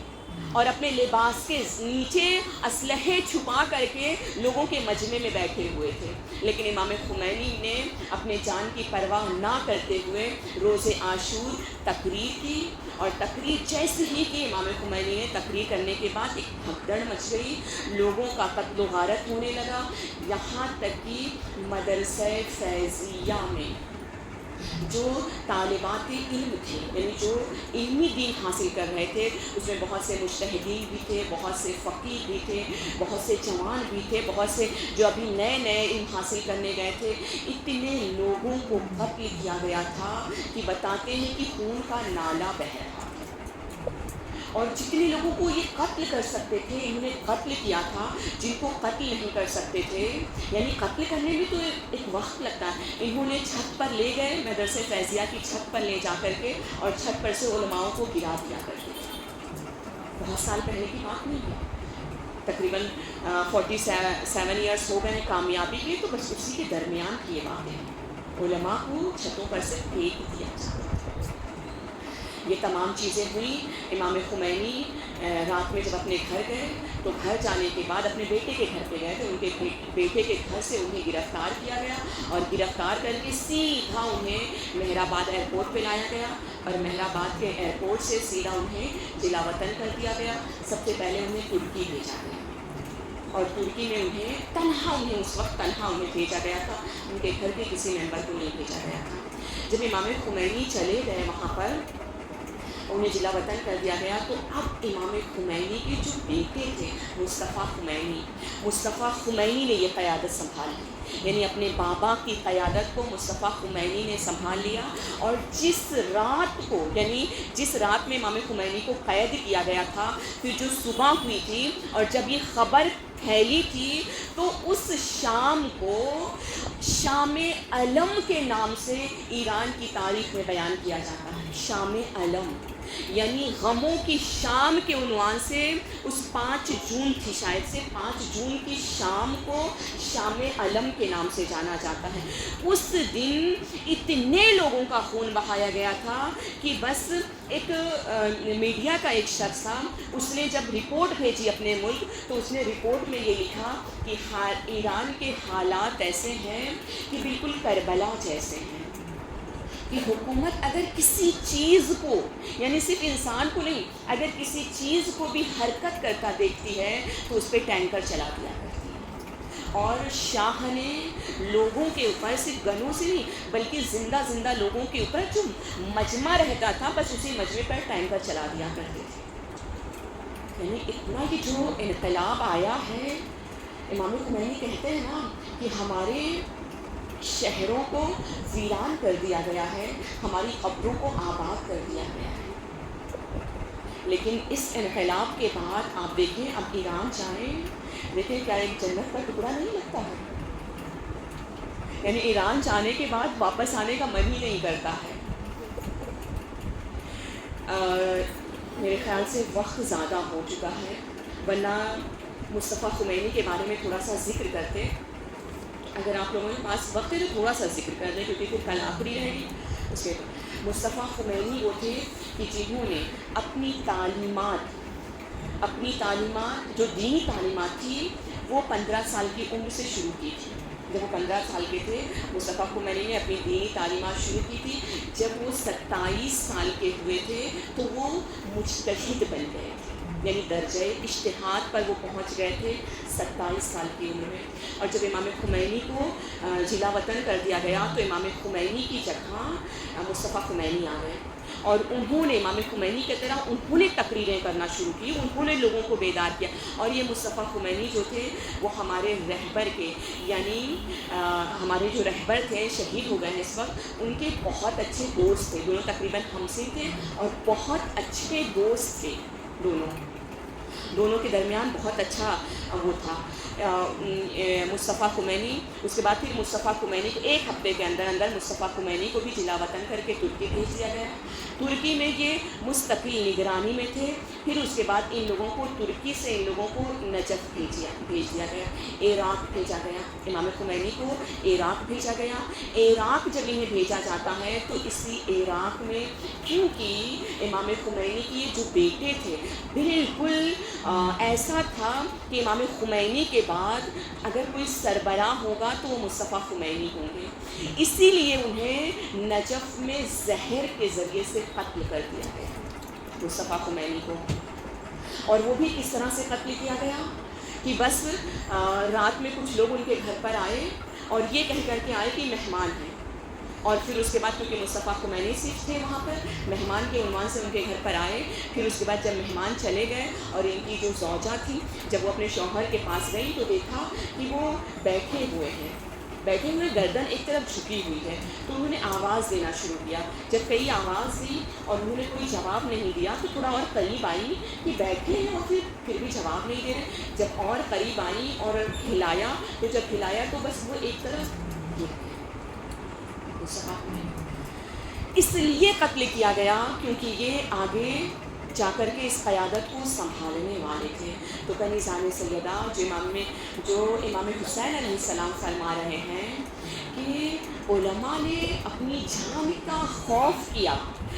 [SPEAKER 1] اور اپنے لباس کے نیچے اسلحے چھپا کر کے لوگوں کے مجمع میں بیٹھے ہوئے تھے، لیکن امام خمینی نے اپنے جان کی پرواہ نہ کرتے ہوئے روز عاشور تقریر کی، اور تقریر جیسے ہی کہ امام خمینی نے تقریر کرنے کے بعد ایک بھگدڑ مچ گئی، لوگوں کا قتل و غارت ہونے لگا، یہاں تک کہ مدرسہ فیضیہ میں جو طالبات علم تھے، یعنی جو علمی دین حاصل کر رہے تھے، اس میں بہت سے مجتہدین بھی تھے، بہت سے فقیہ بھی تھے، بہت سے جوان بھی تھے، بہت سے جو ابھی نئے نئے علم حاصل کرنے گئے تھے، اتنے لوگوں کو قتل کیا گیا تھا کہ بتاتے ہیں کہ خون کا نالا بہہ رہا تھا، اور جتنے لوگوں کو یہ قتل کر سکتے تھے انہوں نے قتل کیا تھا، جن کو قتل نہیں کر سکتے تھے، یعنی قتل کرنے میں تو ایک وقت لگتا ہے، انہوں نے چھت پر لے گئے، مدرسہ فیضیہ کی چھت پر لے جا کر کے، اور چھت پر سے علماؤں کو گرا دیا کرتے تھے۔ بہت سال پہلے کی بات نہیں ہے، تقریباً 47 ایئرس ہو گئے ہیں کامیابی کے، تو بس اسی کے درمیان کی یہ بات ہے، علماء کو چھتوں پر سے پھینک دیا جاتا ہے۔ یہ تمام چیزیں ہوئیں۔ امام خمینی رات میں جب اپنے گھر گئے تو گھر جانے کے بعد اپنے بیٹے کے گھر پہ گئے تھے، ان کے بیٹے کے گھر سے انہیں گرفتار کیا گیا، اور گرفتار کر کے سیدھا انہیں مہر آباد ایئرپورٹ پہ لایا گیا، اور مہر آباد کے ایئرپورٹ سے سیدھا انہیں جلا وطن کر دیا گیا۔ سب سے پہلے انہیں ترکی بھیجا گیا، اور ترکی میں انہیں اس وقت تنہا بھیجا گیا تھا، ان کے گھر کے کسی ممبر کو نہیں بھیجا گیا تھا۔ جب امام خمینی چلے گئے وہاں پر، انہیں جلا وطن کر دیا گیا، تو اب امام خمینی کے جو بیٹے تھے مصطفیٰ خمینی نے یہ قیادت سنبھالی، یعنی اپنے بابا کی قیادت کو مصطفیٰ خمینی نے سنبھال لیا، اور جس رات میں امام خمینی کو قید کیا گیا تھا، پھر جو صبح ہوئی تھی اور جب یہ خبر پھیلی تھی، تو اس شام کو شام علم کے نام سے ایران کی تاریخ میں بیان کیا جاتا ہے۔ شام علم یعنی غموں کی شام کے عنوان سے اس 5 جون تھی شاید سے، 5 جون کی شام کو شام علم کے نام سے جانا جاتا ہے۔ اس دن اتنے لوگوں کا خون بہایا گیا تھا کہ بس ایک میڈیا کا ایک شخص تھا، اس نے جب رپورٹ بھیجی اپنے ملک، تو اس نے رپورٹ میں یہ لکھا کہ ایران کے حالات ایسے ہیں کہ بالکل کربلا جیسے ہیں، کہ حکومت اگر کسی چیز کو، یعنی صرف انسان کو نہیں، اگر کسی چیز کو بھی حرکت کرتا دیکھتی ہے تو اس پہ ٹینکر چلا دیا کرتی ہے، اور شاہ نے لوگوں کے اوپر صرف گنوں سے نہیں بلکہ زندہ لوگوں کے اوپر جو مجمع رہتا تھا، بس اسی مجمع پر ٹینکر چلا دیا کرتے تھے۔ یعنی اتنا کہ جو انقلاب آیا ہے، امام خمینی کہتے ہیں نا کہ ہمارے شہروں کو ویران کر دیا گیا ہے، ہماری قبروں کو آباد کر دیا گیا ہے، لیکن اس انقلاب کے بعد آپ دیکھیں، اب ایران جائیں، دیکھیں کیا ایک جنت کا ٹکڑا نہیں لگتا ہے، یعنی ایران جانے کے بعد واپس آنے کا من ہی نہیں کرتا ہے۔ میرے خیال سے وقت زیادہ ہو چکا ہے، ورنہ مصطفیٰ خمینی کے بارے میں تھوڑا سا ذکر کرتے، اگر آپ لوگوں کے پاس وقت ہے تو تھوڑا سا ذکر کر دیں، کیونکہ پھر کل آخری رہے گی۔ اس کے بعد مصطفیٰ خمینی وہ تھے کہ جنہوں نے اپنی تعلیمات جو دینی تعلیمات تھی وہ 15 سال کی عمر سے شروع کی تھی۔ جب وہ 15 سال کے تھے، مصطفیٰ خمینی نے اپنی دینی تعلیمات شروع کی تھی۔ جب وہ 27 سال کے ہوئے تھے تو وہ مجتہد بن گئے تھے، یعنی درجہ اجتہاد پر وہ پہنچ گئے تھے 27 سال کی عمر میں۔ اور جب امام خمینی کو جلا وطن کر دیا گیا تو امام خمینی کی جگہ مصطفیٰ خمینی آ گئے، اور انہوں نے امام خمینی کی طرح انہوں نے تقریریں کرنا شروع کی، انہوں نے لوگوں کو بیدار کیا۔ اور یہ مصطفیٰ خمینی جو تھے وہ ہمارے رہبر کے، یعنی ہمارے جو رہبر تھے شہید ہو گئے ہیں اس وقت، ان کے بہت اچھے دوست تھے، دونوں تقریباً ہم سے تھے اور بہت اچھے دوست تھے دونوں۔ دونوں کے درمیان بہت اچھا وہ تھا. مصطفیٰ خمینی، اس کے بعد پھر مصطفیٰ خمینی کو ایک ہفتے کے اندر اندر مصطفیٰ خمینی کو بھی جلا وطن کر کے ترکی بھیج دیا گیا. ترکی میں یہ مستقل نگرانی میں تھے. پھر اس کے بعد ان لوگوں کو ترکی سے ان لوگوں کو نجف بھیج دیا گیا، عراق بھیجا گیا. امام خمینی کو عراق بھیجا گیا. عراق جب انہیں بھیجا جاتا ہے تو اسی عراق میں، کیونکہ امام خمینی کے جو بیٹے تھے بالکل ایسا تھا کہ امام خمینی کے بعد اگر کوئی سربراہ ہوگا تو وہ مصطفیٰ خمینی ہوں گے، اسی لیے انہیں نجف میں زہر کے ذریعے سے قتل کر دیا گیا مصطفیٰ خمینی کو. اور وہ بھی کس طرح سے قتل کیا گیا کہ بس رات میں کچھ لوگ ان کے گھر پر آئے اور یہ کہہ کر کے آئے کہ مہمان ہیں. اور پھر اس کے بعد کیونکہ مصطفیٰ خمینی صرف تھے وہاں پر، مہمان کے عنوان سے ان کے گھر پر آئے. پھر اس کے بعد جب مہمان چلے گئے اور ان کی جو زوجہ تھی جب وہ اپنے شوہر کے پاس گئی تو دیکھا کہ وہ بیٹھے ہوئے گردن ایک طرف جھکی ہوئی ہے. تو انہوں نے آواز دینا شروع کیا. جب کئی آواز دی اور انہوں نے کوئی جواب نہیں دیا تو تھوڑا اور قریب آئی کہ بیٹھے ہیں اور پھر بھی جواب نہیں دے رہے. جب اور قریب آئی اور ہلایا تو جب ہلایا تو بس وہ ایک طرف اس لیے قتل کیا گیا کیونکہ یہ آگے جا کر کے اس قیادت کو سنبھالنے والے تھے. تو کنیزان سیدہ جو امام حسین علیہ السلام فرما رہے ہیں کہ علماء نے اپنی جان کا خوف کیا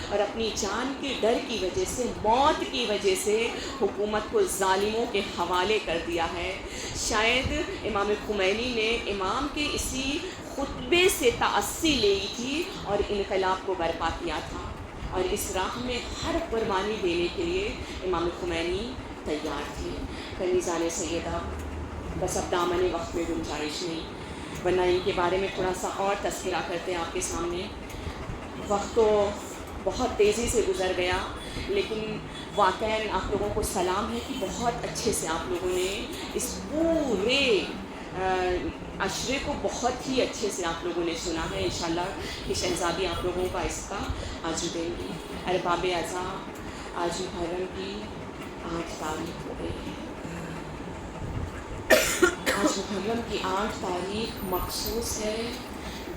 [SPEAKER 1] اور اپنی جان کے ڈر کی وجہ سے، موت کی وجہ سے حکومت کو ظالموں کے حوالے کر دیا ہے. شاید امام خمینی نے امام کے اسی خطبے سے تأثی لی تھی اور انقلاب کو برپا کیا تھا، اور اس راہ میں ہر قربانی دینے کے لیے امام خمینی تیار تھے. کنیزان سیدہ، بس اب دامن وقت میں گنجائش نہیں، ورنہ ان کے بارے میں تھوڑا سا اور تذکرہ کرتے ہیں آپ کے سامنے. وقت تو بہت تیزی سے گزر گیا، لیکن واقعاً آپ لوگوں کو سلام ہے کہ بہت اچھے سے آپ لوگوں نے اس پورے عشرے کو بہت ہی اچھے سے آپ لوگوں نے سنا ہے. انشاءاللہ کہ شہزادی آپ لوگوں کا اس کا آج دیں گی. ارباب اعضاء، آج محرم کی 8 تاریخ ہو گئی ہے. آج محرم کی 8 تاریخ مخصوص ہے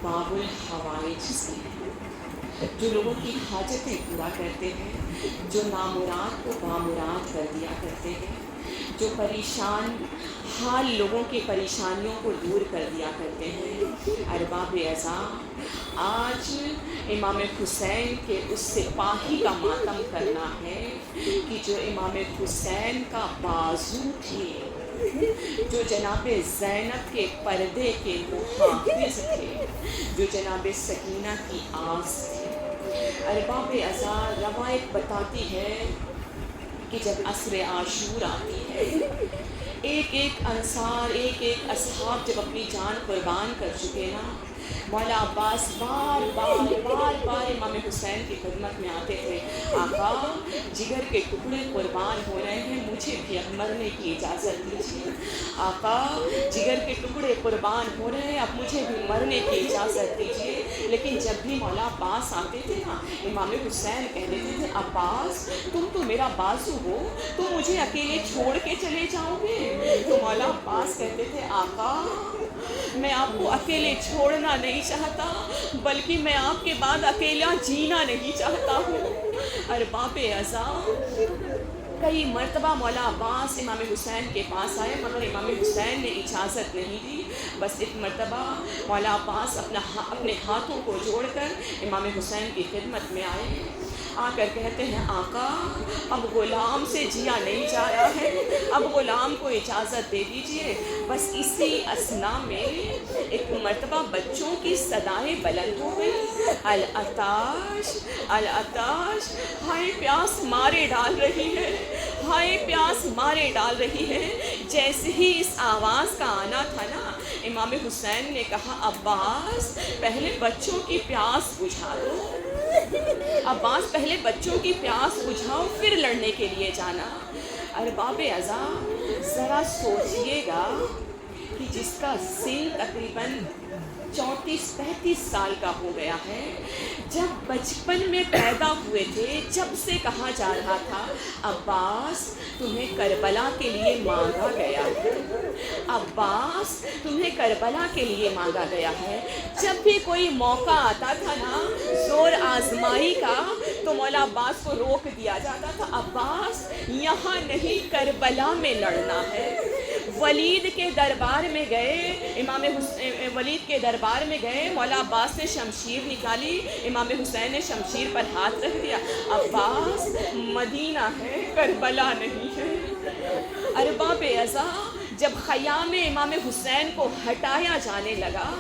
[SPEAKER 1] باب الحوائج سے، جو لوگوں کی حاجتیں پورا کرتے ہیں، جو نامراد کو بامراد کر دیا کرتے ہیں، جو پریشان حال لوگوں کی پریشانیوں کو دور کر دیا کرتے ہیں. ارباب اعضاء، آج امام حسین کے اس سپاہی کا ماتم کرنا ہے کہ جو امام حسین کا بازو تھے، جو جناب زینب کے پردے کے محافظ تھے، جو جناب سکینہ کی آس تھے. ارباب اعضاء، روایت بتاتی ہے کہ جب عصر عاشور آتی ہے، ایک ایک انصار، ایک ایک اصحاب جب اپنی جان قربان کر چکے نا، مولا عباس بار بار امام حسین کی خدمت میں آتے تھے. آقا، جگر کے ٹکڑے قربان ہو رہے ہیں، مجھے بھی اب مرنے کی اجازت دیجیے. آقا، جگر کے ٹکڑے قربان ہو رہے ہیں، اب مجھے بھی مرنے کی اجازت دیجیے. لیکن جب بھی مولا عباس آتے تھے نا، امام حسین کہہ دیتے تھے، عباس تم تو میرا بازو ہو، تم مجھے اکیلے چھوڑ کے چلے جاؤ گے؟ تو مولا عباس کہتے تھے، آقا میں آپ کو اکیلے چھوڑنا نہیں چاہتا، بلکہ میں آپ کے بعد اکیلا جینا نہیں چاہتا ہوں. ارباب اعضاء، کئی مرتبہ مولا عباس امام حسین کے پاس آئے مگر امام حسین نے اجازت نہیں دی. بس ایک مرتبہ مولا عباس اپنے ہاتھوں کو جوڑ کر امام حسین کی خدمت میں آئے. آ کر کہتے ہیں، آقا اب غلام سے جیا نہیں جا رہا ہے، اب غلام کو اجازت دے دیجئے. بس اسی اثنا میں ایک مرتبہ بچوں کی صدائیں بلند ہو گئی، العطاش العطاش، ہائے پیاس مارے ڈال رہی ہے، ہائے پیاس مارے ڈال رہی ہے. جیسے ہی اس آواز کا آنا تھا نا، امام حسین نے کہا، عباس پہلے بچوں کی پیاس بجھا دو، عباس پہلے بچوں کی پیاس بجھاؤ پھر لڑنے کے لیے جانا. ارباب اعضاء، ذرا سوچئے گا کہ جس کا سن تقریباً 34 34-35 سال کا ہو گیا ہے. جب بچپن میں پیدا ہوئے تھے جب سے کہا جا رہا تھا عباس تمہیں کربلا کے لیے مانگا گیا ہے، عباس تمہیں کربلا کے لیے مانگا گیا ہے. جب بھی کوئی موقع آتا تھا نا زور آزمائی کا تو مولا عباس کو روک دیا جاتا تھا. عباس یہاں نہیں کربلا میں لڑنا ہے. ولید کے دربار میں گئے، ولید کے دربار میں گئے، مولا عباس نے شمشیر نکالی، امام حسین نے شمشیر پر ہاتھ رکھ دیا. عباس مدینہ ہے کربلا نہیں ہے. ارباب ازا جب خیام امام حسین کو ہٹایا جانے لگا،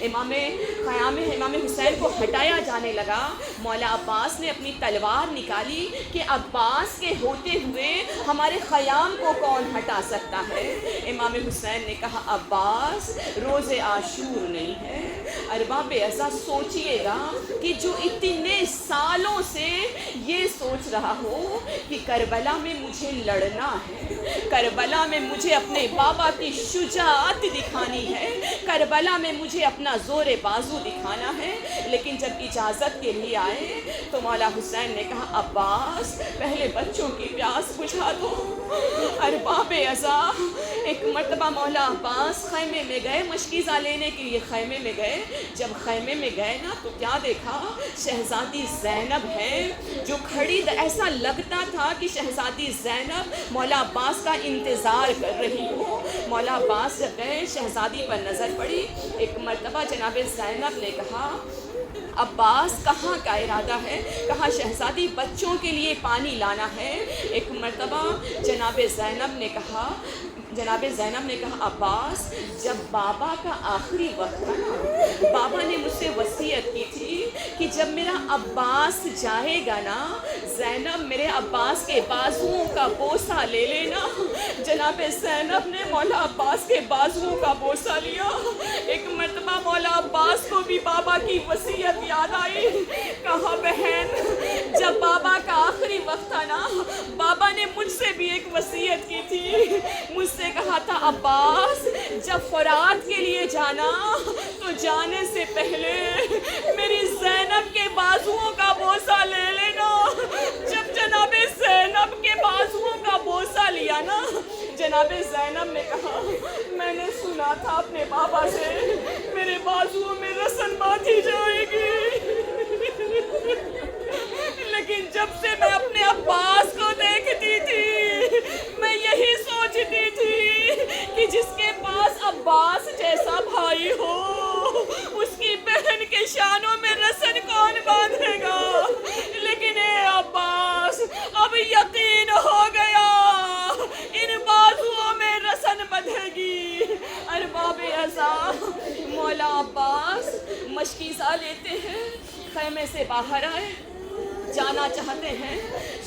[SPEAKER 1] خیام امام حسین کو ہٹایا جانے لگا، مولا عباس نے اپنی تلوار نکالی کہ عباس کے ہوتے ہوئے ہمارے خیام کو کون ہٹا سکتا ہے. امام حسین نے کہا عباس روز عاشور نہیں ہے. ارباب ایسا سوچئے گا کہ جو اتنے سالوں سے یہ سوچ رہا ہو کہ کربلا میں مجھے لڑنا ہے، کربلا میں مجھے اپنے بابا کی شجاعت دکھانی ہے، کربلا میں مجھے اپنا زور بازو دکھانا ہے، لیکن جب اجازت کے لیے آئے تو مولا حسین نے کہا عباس پہلے بچوں کی پیاس بجھا دو. ارباب ازا ایک مرتبہ مولا عباس خیمے میں گئے، مشکیزہ لینے کے لیے خیمے میں گئے. جب خیمے میں گئے نا تو کیا دیکھا، شہزادی زینب ہے جو کھڑی، ایسا لگتا تھا کہ شہزادی زینب مولا عباس کا انتظار کر رہی ہو. مولا عباس جب گئے شہزادی پر نظر پڑی. ایک مرتبہ جناب زینب نے کہا عباس کہاں کا ارادہ ہے؟ کہا شہزادی بچوں کے لیے پانی لانا ہے. ایک مرتبہ جناب زینب نے کہا عباس جب بابا کا آخری وقت تھا نا، بابا نے مجھ سے وصیت کی تھی کہ جب میرا عباس جائے گا نا زینب میرے عباس کے بازوؤں کا بوسہ لے لینا. جناب زینب نے مولا عباس کے بازوؤں کا بوسہ لیا. ایک مرتبہ مولا عباس کو بھی بابا کی وصیت یاد آئی. کہا بہن جب بابا کا آخری وقت تھا نا بابا نے مجھ سے بھی ایک وصیت کی تھی، مجھ سے کہا تھا عباس جب فرات کے لیے جانا تو جانے سے پہلے میری زینب کے بازوؤں کا بوسہ لے لینا. جب جناب زینب کے بازوؤں کا بوسہ لیا نا، جناب زینب نے کہا میں نے سنا تھا اپنے بابا سے میرے بازوؤں میں رسن باندھی جائے گی، لیکن جب سے میں اپنے عباس کو دیکھتی تھی میں یہی سوچتی تھی کہ جس کے پاس عباس جیسا بھائی ہو اس کی بہن کے شانوں میں رسن کون باندھے گا. لیکن اے عباس اب یقین ہو گیا ان بازوؤں میں رسن بندھے گی. ارباب ازا مولا عباس مشکیزہ لیتے ہیں، خیمے سے باہر آئے، جانا چاہتے ہیں.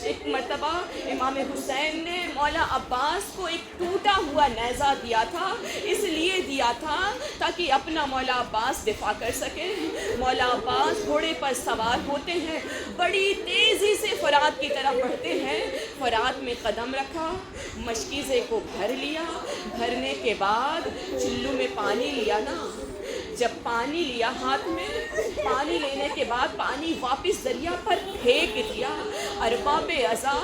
[SPEAKER 1] ایک مرتبہ امام حسین نے مولا عباس کو ایک ٹوٹا ہوا نیزہ دیا تھا، اس لیے دیا تھا تاکہ اپنا مولا عباس دفاع کر سکے. مولا عباس گھوڑے پر سوار ہوتے ہیں، بڑی تیزی سے فرات کی طرف بڑھتے ہیں. فرات میں قدم رکھا، مشکیزے کو بھر لیا، بھرنے کے بعد چلو میں پانی لیا نا، جب پانی لیا ہاتھ میں، پانی لینے کے بعد پانی واپس دریا پر پھینک دیا. ارباب ازا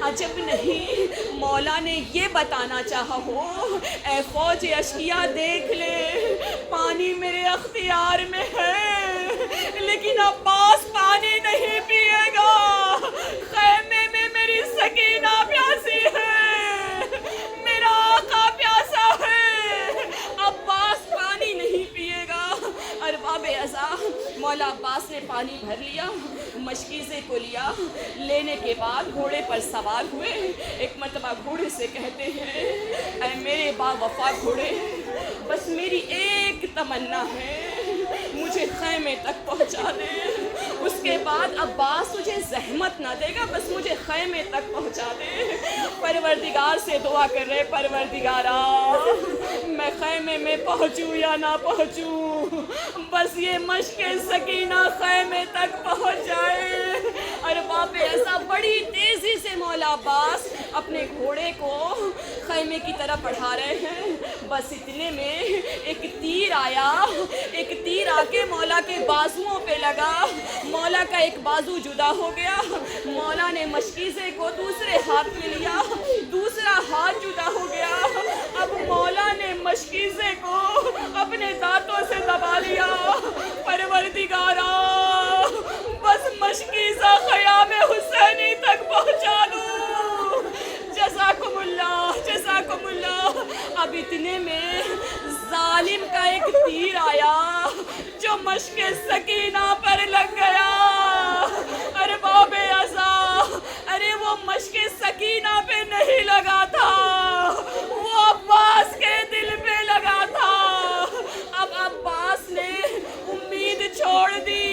[SPEAKER 1] عجب نہیں مولا نے یہ بتانا چاہا ہو اے فوج اشقیا دیکھ لے پانی میرے اختیار میں ہے لیکن عباس پانی نہیں پیے گا. خیمے میں میری سکینہ پیاسی ہے، میرا آقا پیاسا ہے، عباس پانی نہیں پیے گا. ارباب ازا مولا عباس نے پانی بھر لیا، مشکیزے کو لیا، لینے کے بعد گھوڑے پر سوار ہوئے. ایک مرتبہ گھوڑے سے کہتے ہیں اے میرے با وفا گھوڑے بس میری ایک تمنا ہے مجھے خیمے تک پہنچا دے، اس کے بعد عباس تجھے زحمت نہ دے گا، بس مجھے خیمے تک پہنچا دے. پروردگار سے دعا کر رہے پروردگارا میں خیمے میں پہنچوں یا نہ پہنچوں بس یہ مشق سکینہ خیمے تک پہنچ جائے. ارباب ایسا بڑی تیزی سے مولا عباس اپنے گھوڑے کو خیمے کی طرف بڑھا رہے ہیں. بس اتنے میں ایک تیر آیا، ایک تیر آ کے کے بازوؤں پہ لگا، مولا کا ایک بازو جدا ہو گیا، مولا نے مشکیزے کو دوسرے ہاتھ میں لیا، دوسرا ہاتھ جدا ہو گیا، اب مولا نے مشکیزے کو اپنے دانتوں سے دبا لیا۔ پروردگارا بس مشکیزہ خیام حسینی تک پہنچا دوں، جزاکم اللہ جزاکم اللہ۔ اب اتنے میں ظالم کا ایک تیر آیا جو مشک سکینہ پر لگ گیا۔ ارے باب ازا، ارے وہ مشک سکینہ پہ نہیں لگا تھا، وہ عباس کے دل پہ لگا تھا۔ اب عباس نے امید چھوڑ دی۔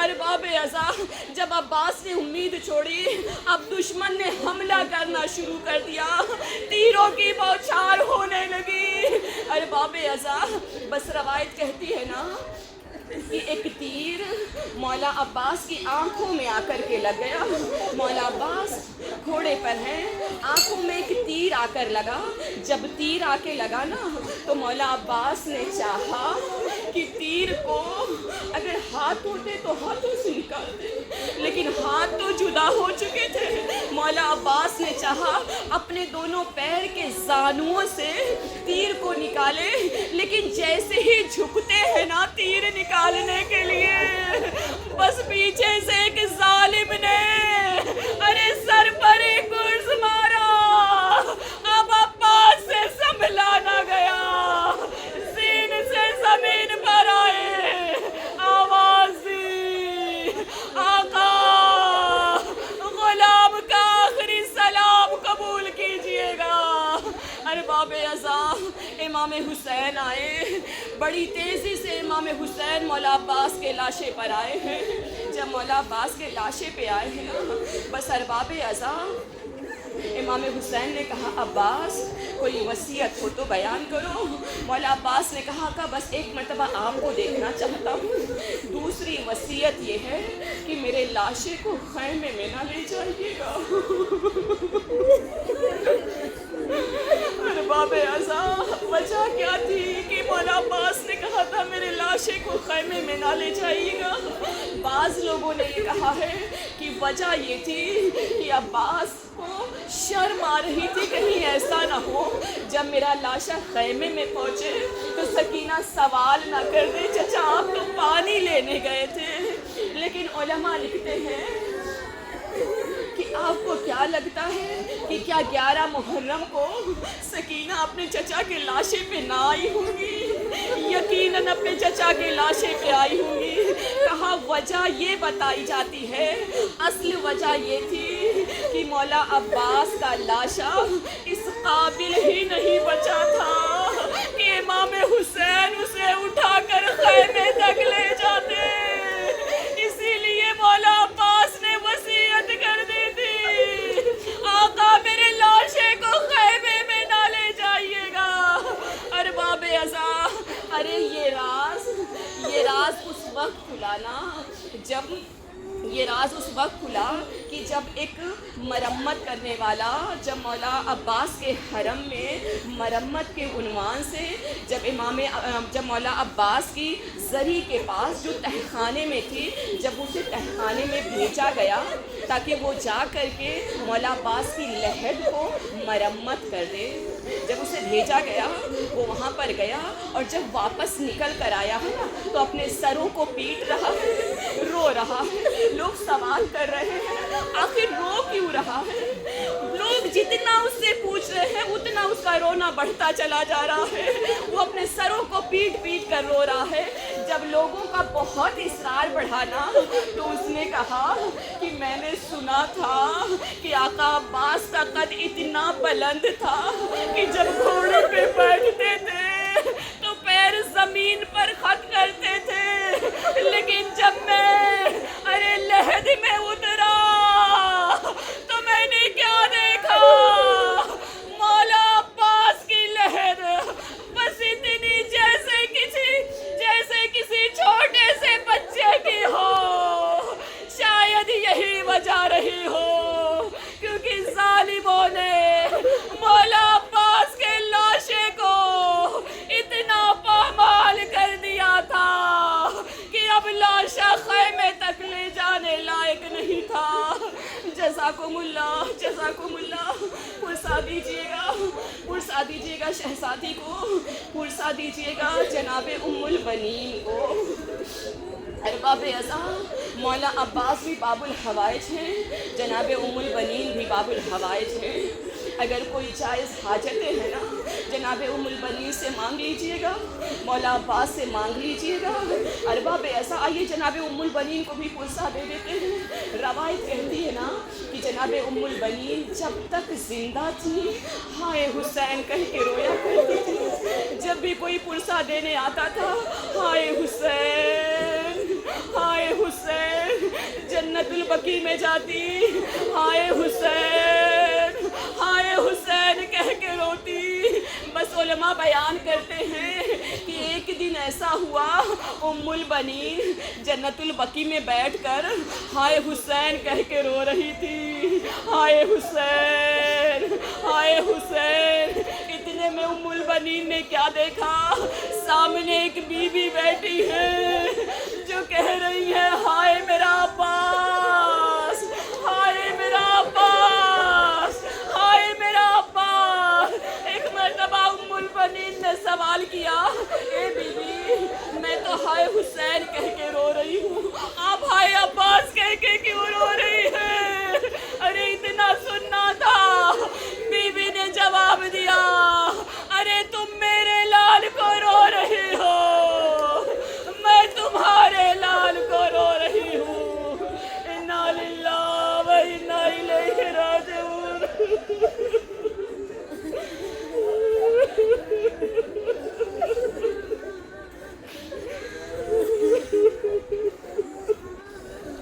[SPEAKER 1] ارے باب ازا، جب عباس نے امید چھوڑی، اب دشمن نے حملہ کرنا شروع کر دیا، تیروں کی بوچھار ہونے لگی۔ ارے باب ازا، بس روایت کہتی ہے نا کہ ایک تیر مولا عباس کی آنکھوں میں آ کر کے لگ گیا۔ مولا عباس گھوڑے پر ہیں، آنکھوں میں ایک تیر آ کر لگا۔ جب تیر آ کے لگا نا تو مولا عباس نے چاہا کہ تیر کو اگر ہاتھ ہوتے تو ہاتھوں سے نکالتے، لیکن ہاتھ تو جدا ہو چکے تھے۔ مولا عباس نے چاہا اپنے دونوں پیر کے زانوؤں سے تیر کو نکالے، لیکن جیسے ہی جھکتے ہیں نا تیر نکالنے کے لیے، بس پیچھے سے ایک ظالم نے ارے سر پر ایک گرز مارا۔ اب عباس سے سنبھلا نہ گیا، زین سے زمین پر آئے، آواز دی، آقا غلام کا آخری سلام قبول کیجئے گا۔ ارے باب ازا، امام حسین آئے، بڑی تیزی سے امام حسین مولا عباس کے لاشے پر آئے ہیں۔ جب مولا عباس کے لاشے پہ آئے ہیں نا، بس ارباب ازا امام حسین نے کہا عباس کوئی وصیت ہو تو بیان کرو۔ مولا عباس نے کہا کہ بس ایک مرتبہ آپ کو دیکھنا چاہتا ہوں، دوسری وصیت یہ ہے کہ میرے لاشے کو خیمے میں نہ لے جائیے گا۔ ارباب ازا، وجہ کیا تھی کہ مولا عباس نے کہا تھا میرے لاشے کو خیمے میں نہ لے جائیے گا؟ بعض لوگوں نے یہ کہا ہے کہ وجہ یہ تھی کہ عباس کو شرم آ رہی تھی کہیں ایسا نہ ہو جب میرا لاشا خیمے میں پہنچے تو سکینہ سوال نہ کر دے چچا آپ تو پانی لینے گئے تھے۔ لیکن علماء لکھتے ہیں کہ آپ کو کیا لگتا ہے کہ کیا 11 محرم کو سکینہ اپنے چچا کے لاشے پہ نہ آئی ہوں گی؟ یقیناً اپنے چچا کے لاشے پہ آئی ہوں گی۔ کہا وجہ یہ بتائی جاتی ہے، اصل وجہ یہ تھی کہ مولا عباس کا لاشا اس قابل ہی نہیں بچا تھا کہ امام حسین اسے اٹھا کر خیمے تک لے جاتے، اسی لیے مولا عباس نے وصیت کر دی تھی آقا میرے لاشے کو خیمے میں نہ لے جائیے گا۔ ارباب ازا، ارے یہ راز اس وقت کھلا نا، جب یہ راز اس وقت کھلا کہ جب ایک مرمت کرنے والا جب مولا عباس کے حرم میں مرمت کے عنوان سے جب مولا عباس کی زری کے پاس جو تہخانے میں تھی، جب اسے تہخانے میں بھیجا گیا تاکہ وہ جا کر کے مولا عباس کی لحد کو مرمت کر دے، جب اسے بھیجا گیا وہ وہاں پر گیا اور جب واپس نکل کر آیا ہے نا تو اپنے سروں کو پیٹ رہا ہے، رو رہا ہے۔ لوگ سوال کر رہے ہیں آخر رو کیوں رہا ہے؟ لوگ جتنا اس سے پوچھ رہے ہیں اتنا اس کا رونا بڑھتا چلا جا رہا ہے، وہ اپنے سروں کو پیٹ پیٹ کر رو رہا ہے۔ جب لوگوں کا بہت اصرار بڑھانا تو اس نے کہا کہ میں نے سنا تھا کہ آقا عباس کا قد اتنا بلند تھا کہ جب گھوڑے پہ بیٹھتے تھے تو پیر زمین پر خط کرتے تھے، لیکن جب میں ارے لحد میں اترا تو میں نے کیا دیکھا؟ مولا عباس کی لحد بس اتنی جیسے کسی چھوٹے سے بچے کی ہو۔ شاید یہی وجہ رہی ہو کیونکہ ظالموں نے مولا عباس کے لاشے کو اتنا پامال کر دیا تھا کہ ایک نہیں تھا. جزاکم اللہ, جزاکم اللہ. پرسا دیجیے گا, پرسا دیجیے گا شہزادی کو, پرسا دیجیے گا جناب ام البنین کو. ارباب ازاں مولا عباس بھی باب الحوائج ہیں, جناب ام البنین بھی باب الحوائج ہیں. اگر کوئی جائز حاجتیں ہیں نا, جناب ام البنین سے مانگ لیجئے گا, مولا عباس سے مانگ لیجئے گا. ارباب ازاں آئیے جناب ام البنین کو بھی پرسا دے دیتے ہیں. روایت کہتی ہے نا کہ جناب ام البنین جب تک زندہ تھی ہائے حسین کہہ کے رویا کرتی تھی. جب بھی کوئی پرسا دینے آتا تھا ہائے حسین, ہائے حسین. جنت البقیع میں جاتی ہائے حسین, ہائے حسین کہہ کے روتی. بس علماء بیان کرتے ہیں کہ ایک دن ایسا ہوا ام البنین جنت البقیع میں بیٹھ کر ہائے حسین کہہ کے رو رہی تھی. ہائے حسین, ہائے حسین. اتنے میں ام البنین نے کیا دیکھا, سامنے ایک بی بی بیٹھی ہے جو کہہ رہی ہے ہائے میرا عباس, ہائے میرا عباس, ہائے میرا عباس. ایک مرتبہ ام البنین نے سوال کیا, اے بی بی میں تو ہائے حسین کہہ کے رو رہی ہوں, آپ ہائے عباس کہہ کے کیوں رو رہی ہیں؟ ارے اتنا سننا تھا. بی بی نے جواب دیا, ارے تم میرے لال کو رو رہی ہو, میں تمہارے لال کو رو رہی ہوں. انا للہ و انا الیہ راجعون.